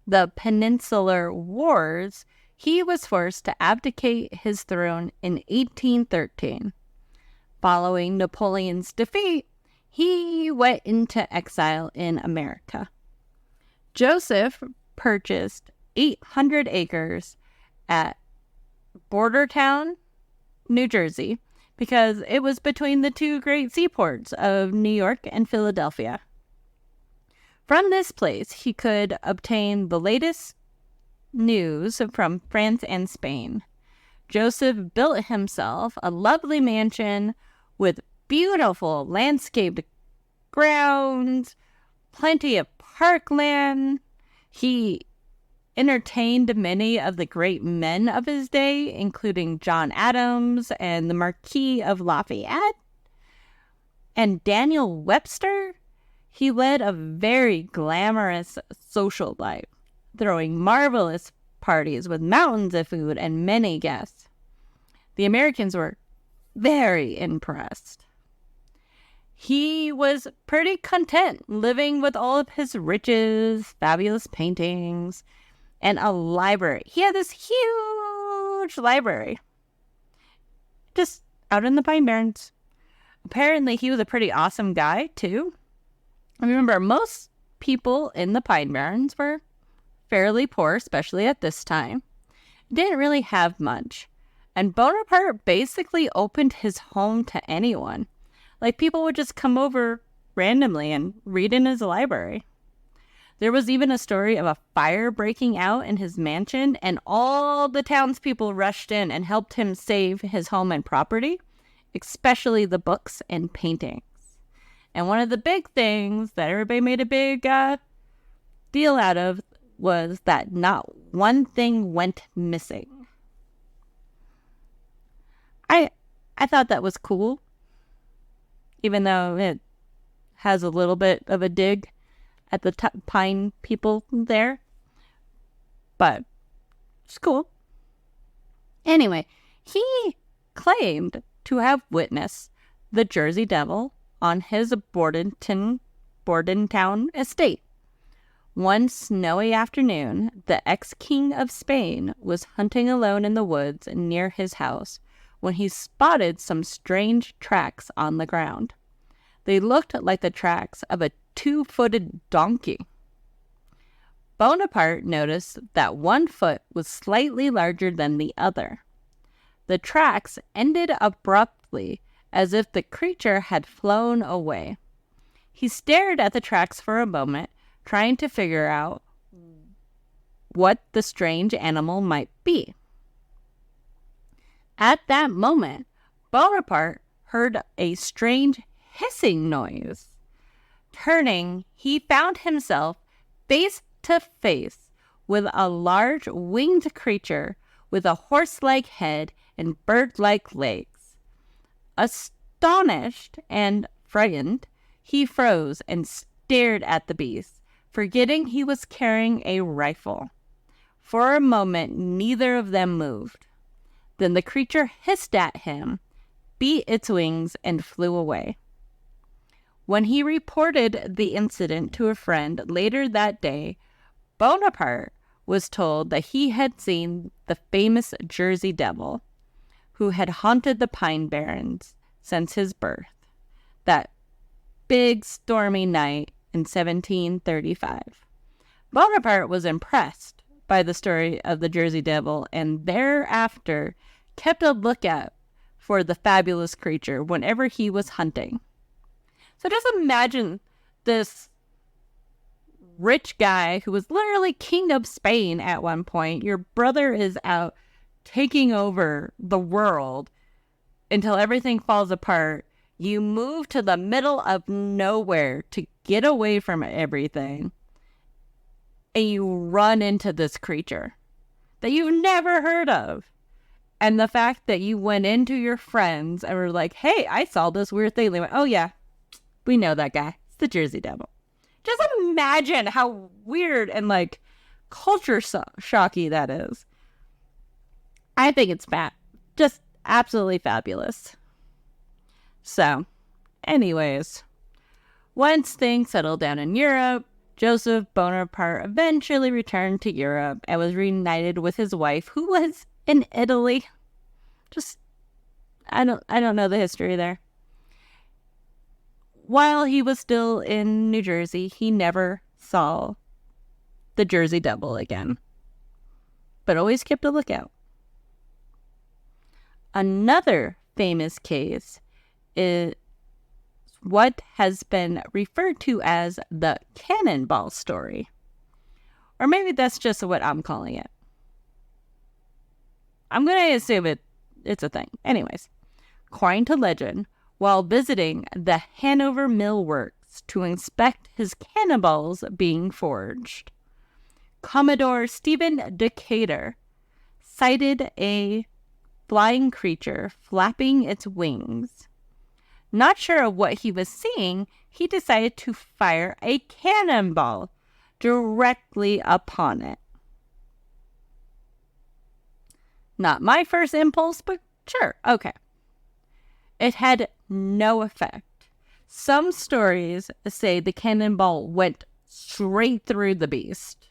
the Peninsular Wars, he was forced to abdicate his throne in 1813. Following Napoleon's defeat, he went into exile in America. Joseph purchased 800 acres at Bordertown, New Jersey, because it was between the two great seaports of New York and Philadelphia. From this place, he could obtain the latest news from France and Spain. Joseph built himself a lovely mansion with beautiful landscaped grounds, plenty of parkland. He entertained many of the great men of his day, including John Adams and the Marquis of Lafayette and Daniel Webster. He led a very glamorous social life, throwing marvelous parties with mountains of food and many guests. The Americans were very impressed. He was pretty content living with all of his riches, fabulous paintings, and a library. He had this huge library just out in the Pine Barrens. Apparently, he was a pretty awesome guy, too. Remember, most people in the Pine Barrens were fairly poor, especially at this time. Didn't really have much. And Bonaparte basically opened his home to anyone. Like, people would just come over randomly and read in his library. There was even a story of a fire breaking out in his mansion, and all the townspeople rushed in and helped him save his home and property, especially the books and paintings. And one of the big things that everybody made a big deal out of was that not one thing went missing. I thought that was cool, even though it has a little bit of a dig at the Pine people there. But it's cool. Anyway, he claimed to have witnessed the Jersey Devil on his Bordentown estate. One snowy afternoon, the ex-king of Spain was hunting alone in the woods near his house when he spotted some strange tracks on the ground. They looked like the tracks of a 2-footed donkey. Bonaparte noticed that one foot was slightly larger than the other. The tracks ended abruptly, as if the creature had flown away. He stared at the tracks for a moment, trying to figure out what the strange animal might be. At that moment, Bonaparte heard a strange hissing noise. Turning, he found himself face to face with a large winged creature with a horse-like head and bird-like legs. Astonished and frightened, he froze and stared at the beast, forgetting he was carrying a rifle. For a moment, neither of them moved. Then the creature hissed at him, beat its wings, and flew away. When he reported the incident to a friend later that day, Bonaparte was told that he had seen the famous Jersey Devil, who had haunted the Pine Barrens since his birth, that big stormy night in 1735. Bonaparte was impressed by the story of the Jersey Devil and thereafter kept a lookout for the fabulous creature whenever he was hunting. So just imagine this rich guy who was literally king of Spain at one point. Your brother is out taking over the world until everything falls apart. You move to the middle of nowhere to get away from everything. And you run into this creature that you've never heard of. And the fact that you went into your friends and were like, hey, I saw this weird thing. They went, oh yeah, we know that guy. It's the Jersey Devil. Just imagine how weird and like culture shocky that is. I think it's just absolutely fabulous. So, anyways, once things settled down in Europe, Joseph Bonaparte eventually returned to Europe and was reunited with his wife, who was in Italy. I don't know the history there. While he was still in New Jersey, he never saw the Jersey Devil again, but always kept a lookout. Another famous case is what has been referred to as the cannonball story. Or maybe that's just what I'm calling it. I'm going to assume it's a thing. Anyways, according to legend, while visiting the Hanover Mill Works to inspect his cannonballs being forged, Commodore Stephen Decatur sighted a flying creature flapping its wings. Not sure of what he was seeing, he decided to fire a cannonball directly upon it. Not my first impulse, but sure, okay. It had no effect. Some stories say the cannonball went straight through the beast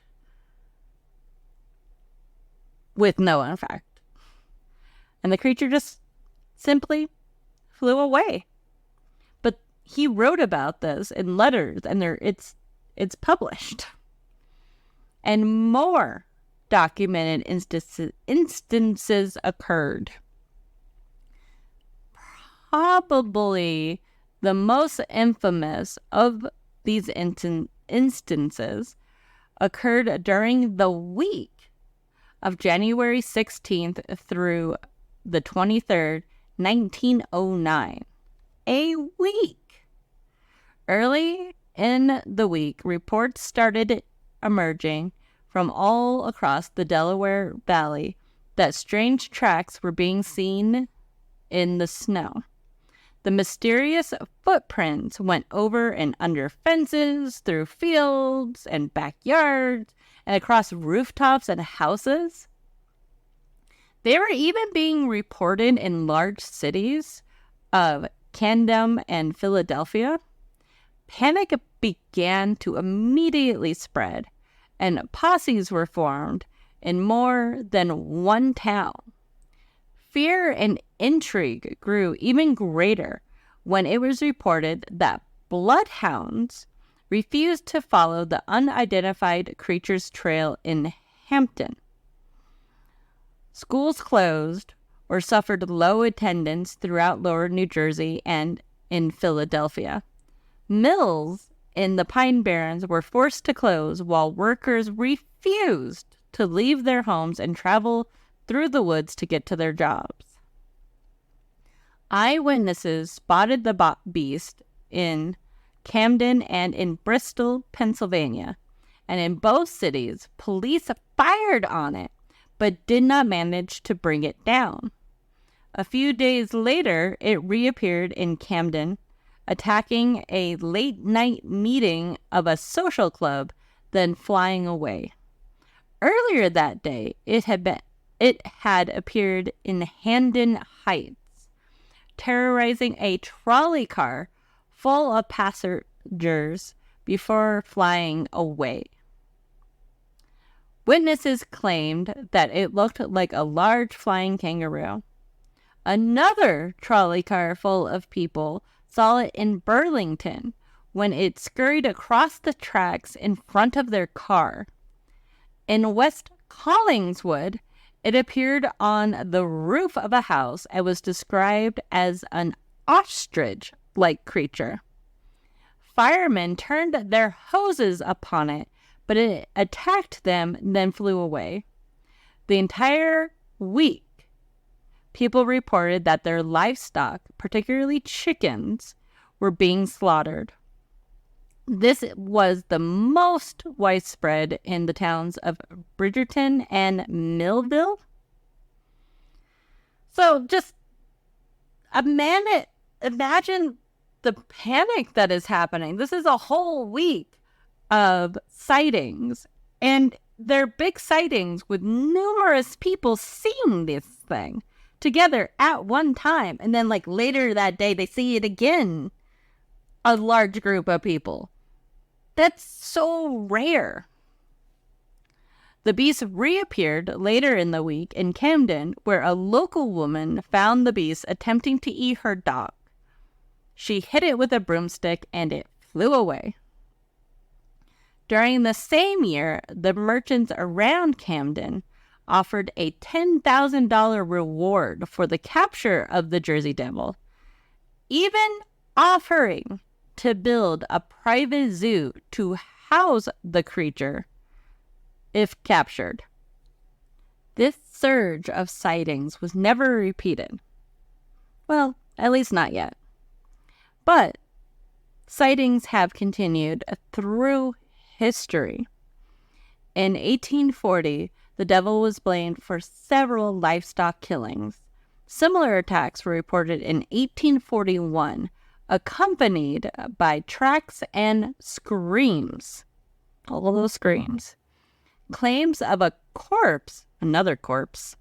with no effect. And the creature just simply flew away. But he wrote about this in letters, and it's published. And more documented instances occurred. Probably the most infamous of these instances occurred during the week of January 16th through the 23rd, 1909. A week. Early in the week, reports started emerging from all across the Delaware Valley that strange tracks were being seen in the snow. The mysterious footprints went over and under fences, through fields and backyards, and across rooftops and houses. They were even being reported in large cities of Camden and Philadelphia. Panic began to immediately spread, and posses were formed in more than one town. Fear and intrigue grew even greater when it was reported that bloodhounds refused to follow the unidentified creature's trail in Hampton. Schools closed or suffered low attendance throughout lower New Jersey and in Philadelphia. Mills in the Pine Barrens were forced to close while workers refused to leave their homes and travel through the woods to get to their jobs. Eyewitnesses spotted the beast in Camden and in Bristol, Pennsylvania, and in both cities, police fired on it, but did not manage to bring it down. A few days later, it reappeared in Camden, attacking a late-night meeting of a social club, then flying away. Earlier that day, it had appeared in Hampden Heights, terrorizing a trolley car full of passengers before flying away. Witnesses claimed that it looked like a large flying kangaroo. Another trolley car full of people saw it in Burlington when it scurried across the tracks in front of their car. In West Collingswood, it appeared on the roof of a house and was described as an ostrich-like creature. Firemen turned their hoses upon it, but it attacked them and then flew away. The entire week, people reported that their livestock, particularly chickens, were being slaughtered. This was the most widespread in the towns of Bridgerton and Millville. So just imagine the panic that is happening. This is a whole week of sightings, and they're big sightings with numerous people seeing this thing together at one time, and then like later that day they see it again, a large group of people. That's so rare. The beast reappeared later in the week in Camden, where a local woman found the beast attempting to eat her dog. She hit it with a broomstick and it flew away. During the same year, the merchants around Camden offered a $10,000 reward for the capture of the Jersey Devil, even offering to build a private zoo to house the creature if captured. This surge of sightings was never repeated. Well, at least not yet. But sightings have continued through history. In 1840, the devil was blamed for several livestock killings. Similar attacks were reported in 1841, accompanied by tracks and screams. All of those screams. Claims of a corpse, another corpse,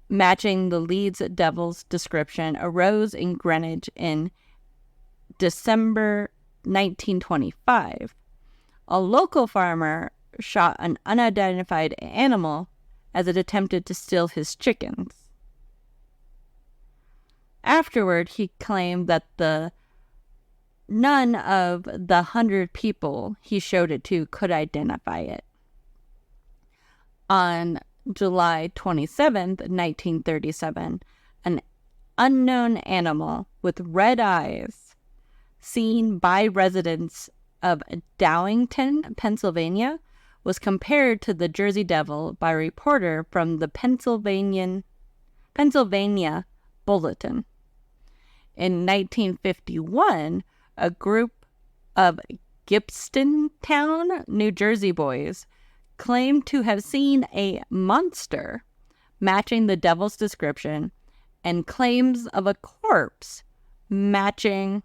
matching the Leeds devil's description arose in Greenwich in December 1925. A local farmer shot an unidentified animal as it attempted to steal his chickens. Afterward, he claimed that none of the 100 people he showed it to could identify it. On July 27th, 1937, an unknown animal with red eyes, seen by residents of Dowington, Pennsylvania, was compared to the Jersey Devil by a reporter from the Pennsylvania Bulletin. In 1951, a group of Gibsontown, New Jersey boys claimed to have seen a monster matching the devil's description, and claims of a corpse matching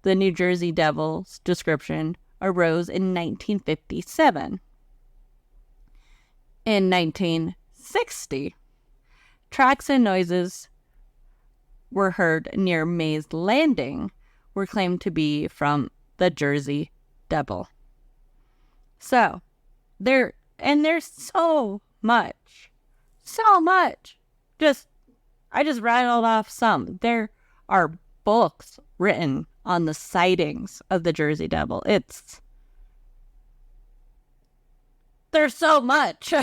the New Jersey Devil's description arose in 1957. In 1960, tracks and noises were heard near Mays Landing were claimed to be from the Jersey Devil. So, there's so much. I just rattled off some. There are books written on the sightings of the Jersey Devil. There's so much.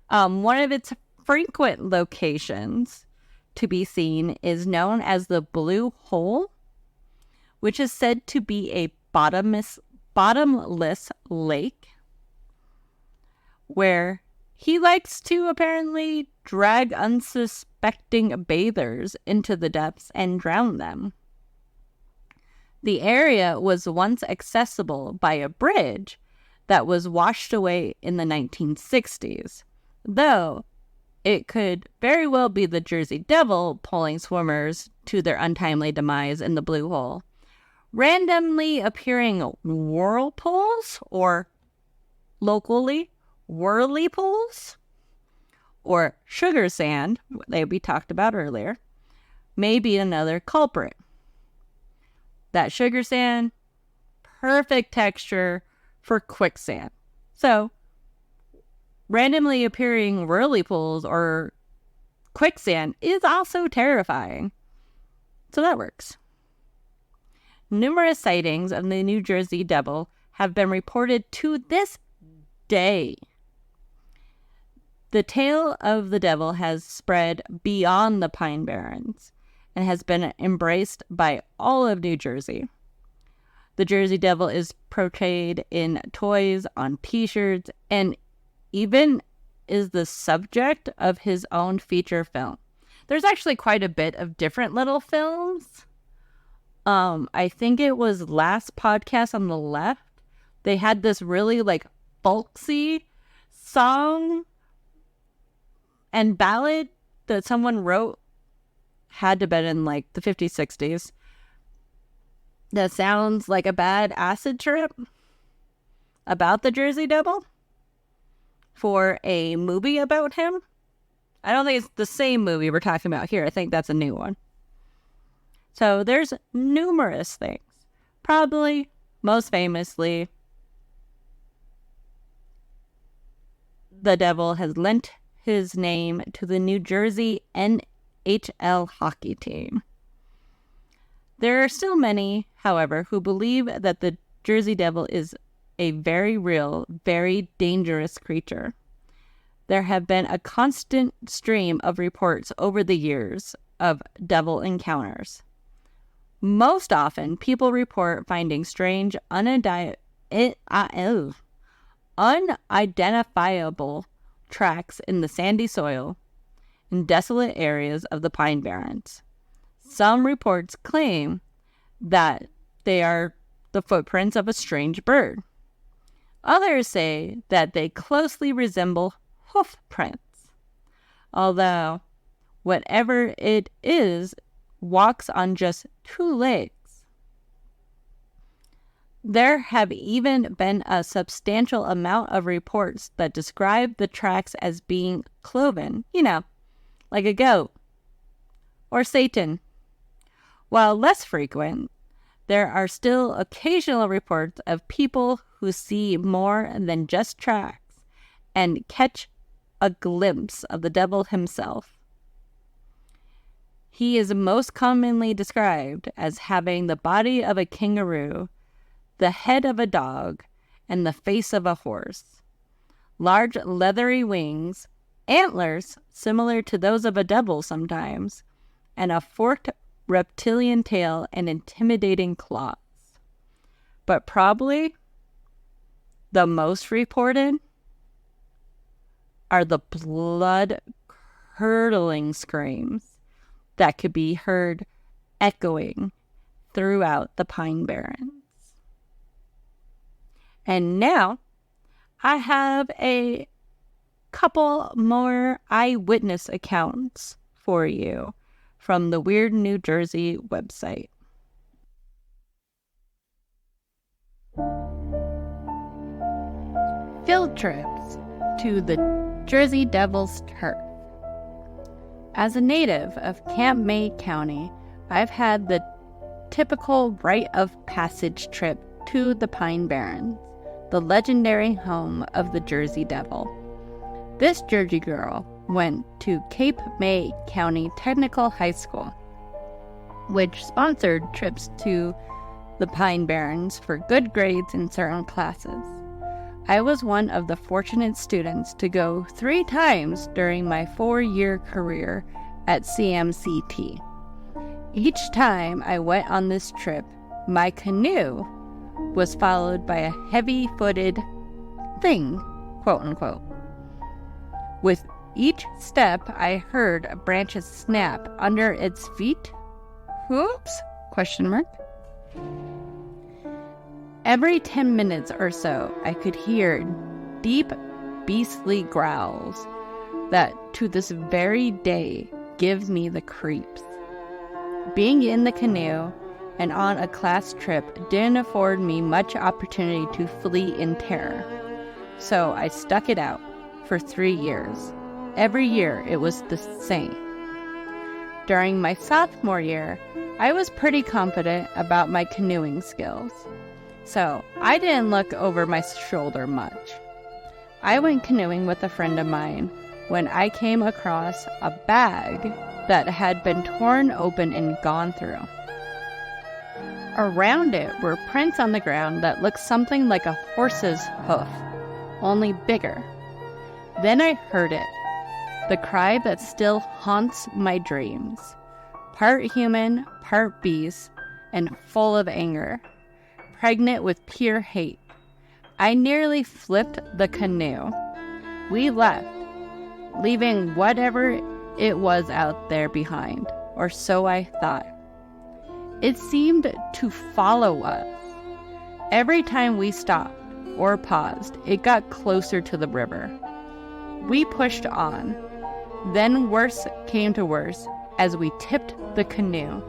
One of its frequent locations to be seen is known as the Blue Hole, which is said to be a bottomless lake where he likes to apparently drag unsuspecting bathers into the depths and drown them. The area was once accessible by a bridge that was washed away in the 1960s, though it could very well be the Jersey Devil pulling swimmers to their untimely demise in the Blue Hole. Randomly appearing whirlpools, or locally whirly pools, or sugar sand, that we talked about earlier, may be another culprit. That sugar sand, perfect texture for quicksand. So, randomly appearing whirly pools or quicksand is also terrifying. So that works. Numerous sightings of the New Jersey Devil have been reported to this day. The tale of the devil has spread beyond the Pine Barrens and has been embraced by all of New Jersey. The Jersey Devil is portrayed in toys, on t-shirts, and even is the subject of his own feature film. There's actually quite a bit of different little films. I think it was last podcast on the left. They had this really folksy song and ballad that someone wrote, had to have been in the 50s, 60s. That sounds like a bad acid trip about the Jersey Devil for a movie about him. I don't think it's the same movie we're talking about here. I think that's a new one. So there's numerous things. Probably most famously, the devil has lent his name to the New Jersey NHL hockey team. There are still many, however, who believe that the Jersey Devil is a very real, very dangerous creature. There have been a constant stream of reports over the years of devil encounters. Most often, people report finding strange, unidentifiable tracks in the sandy soil in desolate areas of the Pine Barrens. Some reports claim that they are the footprints of a strange bird. Others say that they closely resemble hoof prints, although whatever it is walks on just 2 legs. There have even been a substantial amount of reports that describe the tracks as being cloven, like a goat or Satan. While less frequent, there are still occasional reports of people who see more than just tracks and catch a glimpse of the devil himself. He is most commonly described as having the body of a kangaroo, the head of a dog, and the face of a horse, large leathery wings, antlers similar to those of a devil sometimes, and a forked reptilian tail and intimidating claws. But probably the most reported are the blood-curdling screams that could be heard echoing throughout the Pine Barrens. And now I have a couple more eyewitness accounts for you from the Weird New Jersey website. Field trips to the Jersey Devil's turf. As a native of Camp May County, I've had the typical rite of passage trip to the Pine Barrens, the legendary home of the Jersey Devil. This Jersey girl went to Cape May County Technical High School, which sponsored trips to the Pine Barrens for good grades in certain classes. I was one of the fortunate students to go 3 times during my 4-year career at CMCT. Each time I went on this trip My canoe was followed by a heavy-footed thing, quote unquote. With each step, I heard branches snap under its feet. Whoops? Question mark. Every 10 minutes or so, I could hear deep, beastly growls that to this very day give me the creeps. Being in the canoe and on a class trip didn't afford me much opportunity to flee in terror, so I stuck it out for 3 years. Every year it was the same. During my sophomore year, I was pretty confident about my canoeing skills, so I didn't look over my shoulder much. I went canoeing with a friend of mine when I came across a bag that had been torn open and gone through. Around it were prints on the ground that looked something like a horse's hoof, only bigger. Then I heard it, the cry that still haunts my dreams, part human, part beast, and full of anger, pregnant with pure hate. I nearly flipped the canoe. We left, leaving whatever it was out there behind, or so I thought. It seemed to follow us. Every time we stopped or paused, it got closer to the river. We pushed on. Then worse came to worse as we tipped the canoe.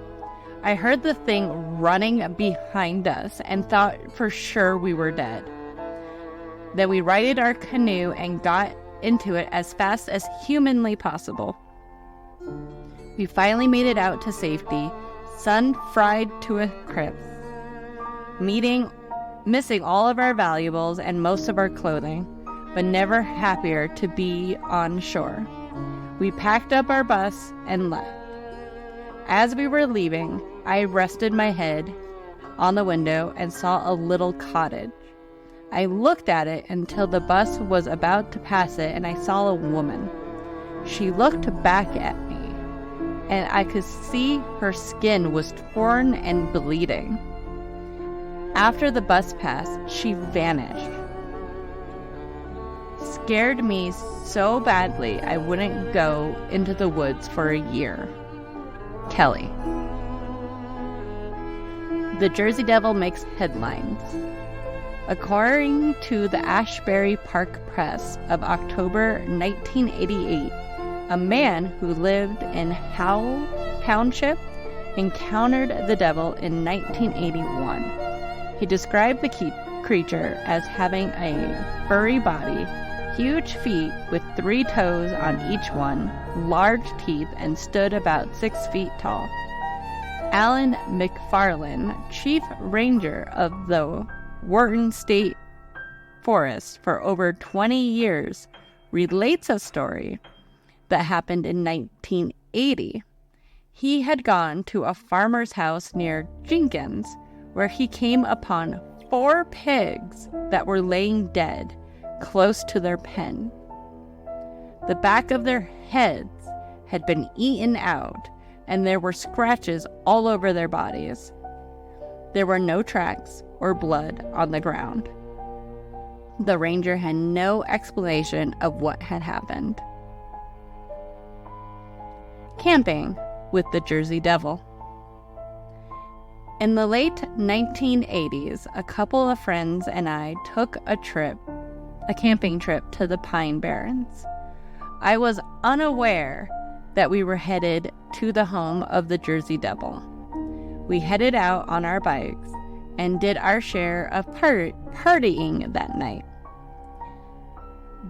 I heard the thing running behind us and thought for sure we were dead. Then we righted our canoe and got into it as fast as humanly possible. We finally made it out to safety, sun fried to a crisp, missing all of our valuables and most of our clothing, but never happier to be on shore. We packed up our bus and left. As we were leaving, I rested my head on the window and saw a little cottage. I looked at it until the bus was about to pass it, and I saw a woman. She looked back at me, and I could see her skin was torn and bleeding. After the bus passed, she vanished. Scared me so badly I wouldn't go into the woods for a year. Kelly. The Jersey Devil makes headlines. According to the Ashbury Park Press of October 1988, a man who lived in Howell Township encountered the devil in 1981. He described the creature as having a furry body, huge feet with 3 toes on each one, large teeth, and stood about 6 feet tall. Alan McFarlane, chief ranger of the Wharton State Forest for over 20 years, relates a story that happened in 1980. He had gone to a farmer's house near Jenkins, where he came upon 4 pigs that were laying dead close to their pen. The back of their heads had been eaten out, and there were scratches all over their bodies. There were no tracks or blood on the ground. The ranger had no explanation of what had happened. Camping with the Jersey Devil. In the late 1980s, a couple of friends and I took a camping trip to the Pine Barrens. I was unaware that we were headed to the home of the Jersey Devil. We headed out on our bikes and did our share of partying that night.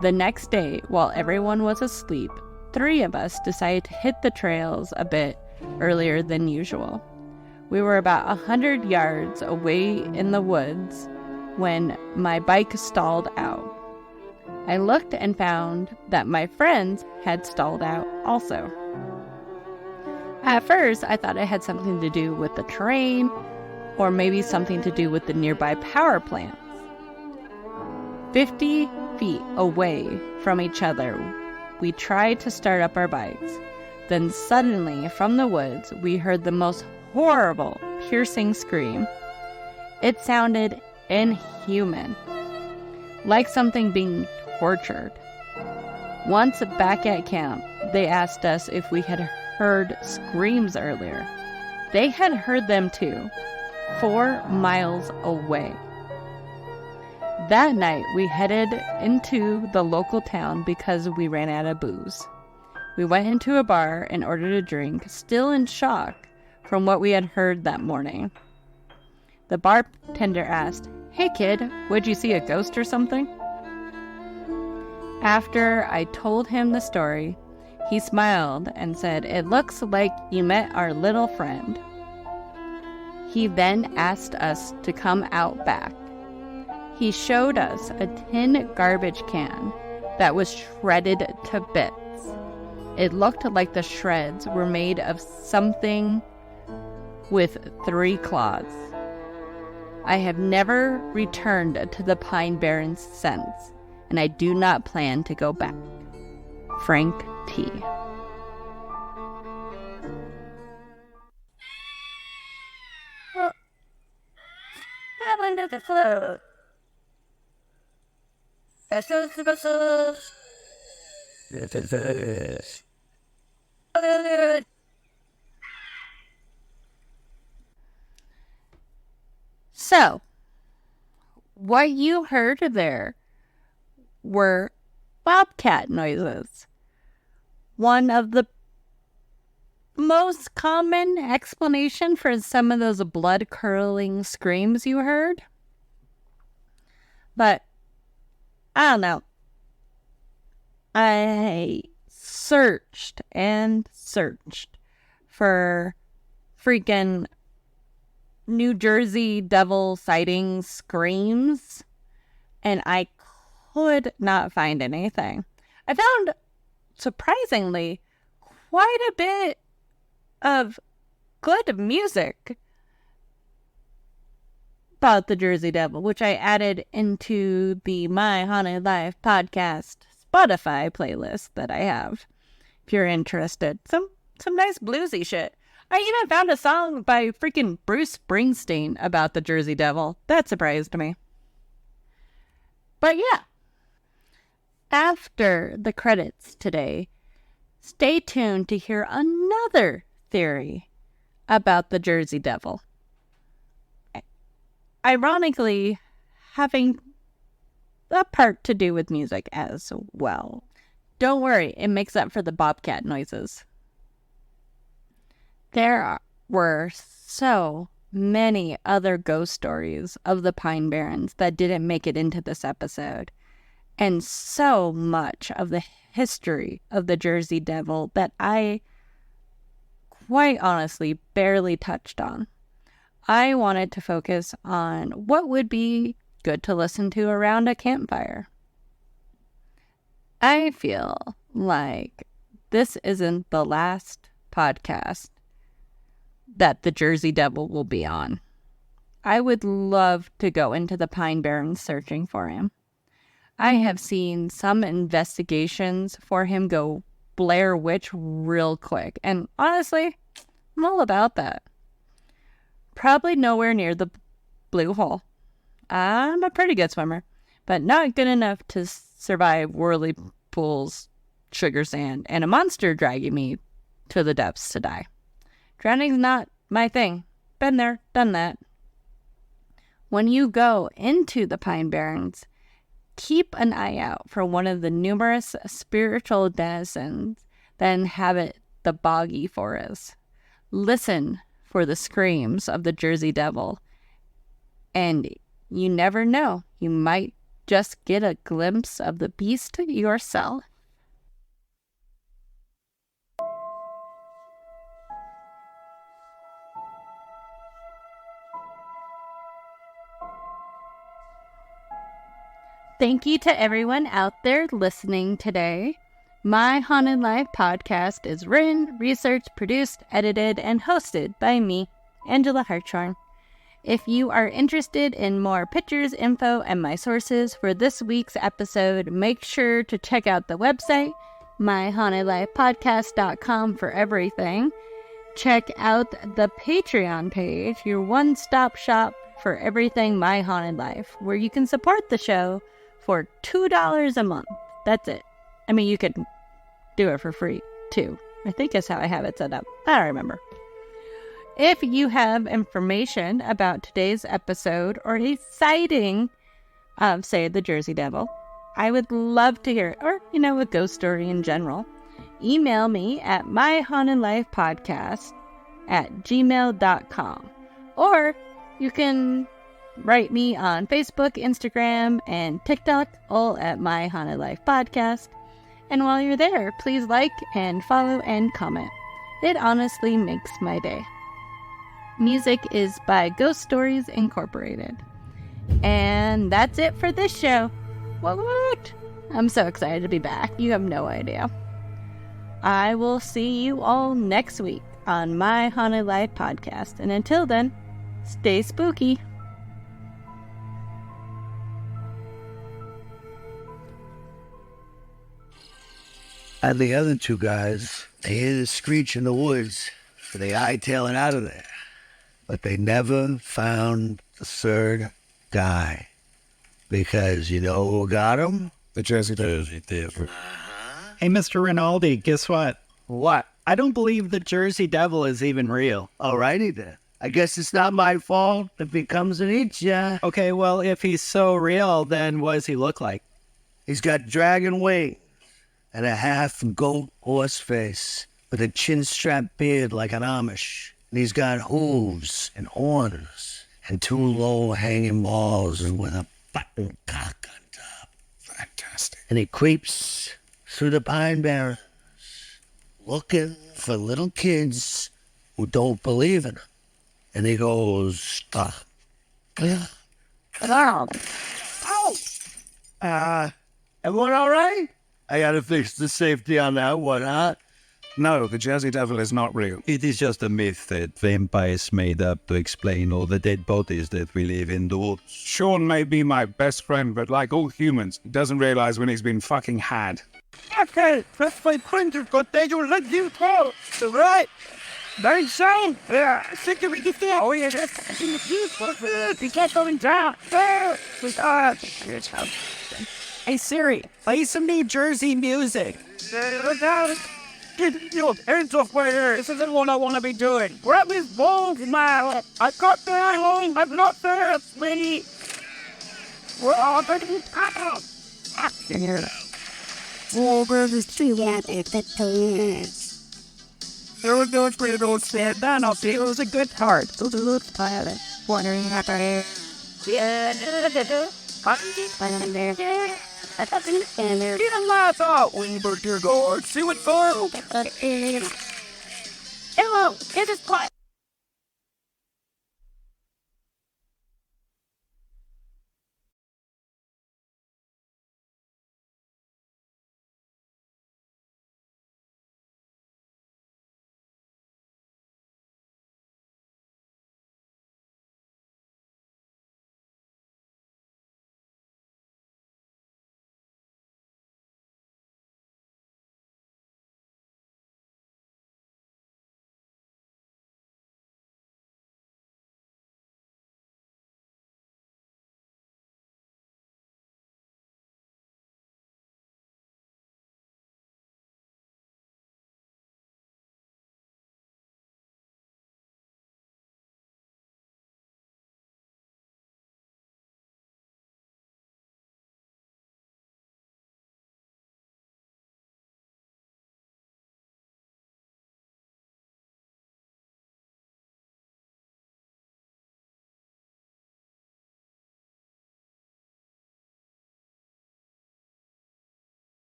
The next day, while everyone was asleep, 3 of us decided to hit the trails a bit earlier than usual. We were about 100 yards away in the woods when my bike stalled out. I looked and found that my friends had stalled out also. At first, I thought it had something to do with the terrain, or maybe something to do with the nearby power plants. 50 feet away from each other, we tried to start up our bikes. Then suddenly, from the woods, we heard the most horrible, piercing scream. It sounded inhuman, like something being tortured. Once back at camp, they asked us if we had heard screams earlier. They had heard them too, 4 miles away. That night, we headed into the local town because we ran out of booze. We went into a bar and ordered a drink, still in shock from what we had heard that morning. The bartender asked, "Hey kid, would you see a ghost or something?" After I told him the story, he smiled and said, "It looks like you met our little friend." He then asked us to come out back. He showed us a tin garbage can that was shredded to bits. It looked like the shreds were made of something with 3 claws. I have never returned to the Pine Barrens since, and I do not plan to go back. Frank T. So, what you heard there were bobcat noises. One of the most common explanation for some of those blood-curdling screams you heard. But, I don't know. I searched and searched for freaking New Jersey Devil sightings screams, and I could not find anything. I found, surprisingly, quite a bit of good music about the Jersey Devil, which I added into the My Haunted Life podcast Spotify playlist that I have, if you're interested. Some nice bluesy shit. I even found a song by freaking Bruce Springsteen about the Jersey Devil. That surprised me. But yeah. After the credits today, stay tuned to hear another theory about the Jersey Devil. Ironically, having a part to do with music as well. Don't worry, it makes up for the bobcat noises. There were so many other ghost stories of the Pine Barrens that didn't make it into this episode, and so much of the history of the Jersey Devil that I quite honestly barely touched on. I wanted to focus on what would be good to listen to around a campfire. I feel like this isn't the last podcast that the Jersey Devil will be on. I would love to go into the Pine Barrens searching for him. I have seen some investigations for him go Blair Witch real quick, and honestly, I'm all about that. Probably nowhere near the blue hole. I'm a pretty good swimmer, but not good enough to survive whirlpools, sugar sand, and a monster dragging me to the depths to die. Drowning's not my thing. Been there, done that. When you go into the Pine Barrens, keep an eye out for one of the numerous spiritual denizens that inhabit the boggy forest. Listen for the screams of the Jersey Devil, and you never know, you might just get a glimpse of the beast yourself. Thank you to everyone out there listening today. My Haunted Life podcast is written, researched, produced, edited, and hosted by me, Angela Hartshorn. If you are interested in more pictures, info, and my sources for this week's episode, make sure to check out the website, myhauntedlifepodcast.com, for everything. Check out the Patreon page, your one-stop shop for everything My Haunted Life, where you can support the show for $2 a month. That's it. I mean, you could do it for free, too. I think that's how I have it set up. I don't remember. If you have information about today's episode or a sighting of, say, the Jersey Devil, I would love to hear it. Or, a ghost story in general. Email me at myhauntedlifepodcast@gmail.com. Or you can write me on Facebook, Instagram, and TikTok, all at My Haunted Life Podcast. And while you're there, please like and follow and comment. It honestly makes my day. Music is by Ghost Stories Incorporated. And that's it for this show. What? I'm so excited to be back. You have no idea. I will see you all next week on My Haunted Life Podcast. And until then, stay spooky. And the other two guys, they hear the screech in the woods, so they hightailing out of there. But they never found the third guy. Because you know who got him? The Jersey Devil. Hey, Mr. Rinaldi, guess what? What? I don't believe the Jersey Devil is even real. Alrighty then. I guess it's not my fault if he comes and eats ya. Okay, well, if he's so real, then what does he look like? He's got dragon wings and a half goat horse face with a chin-strapped beard like an Amish. And he's got hooves and horns and two low-hanging balls and with a button cock on top. Fantastic. And he creeps through the Pine Barrens looking for little kids who don't believe in him. And he goes, everyone all right? I gotta fix the safety on that one, huh? No, the Jersey Devil is not real. It is just a myth that vampires made up to explain all the dead bodies that we leave in the woods. Sean may be my best friend, but like all humans, he doesn't realize when he's been fucking had. Okay, that's my friend. You've got that. You'll let you go. All right. Thanks, Sean. Yeah, I think we can do. Oh, yeah, that's in the future. You can't go down. Hey, Siri, play some New Jersey music. Get your hands off my hair. This isn't what I want to be doing. Grab his balls, man. I got the island. I'm not there, sweetie. We're all going to be cut off. Oh, there's two rabbits that plays. There was no pretty old stand down. I'll see it was a good heart. Those are little pilot. Wondering about her. Yeah, And there. And there. get a laugh out, Wingberg, dear God. See what fun. Hello, it is quiet.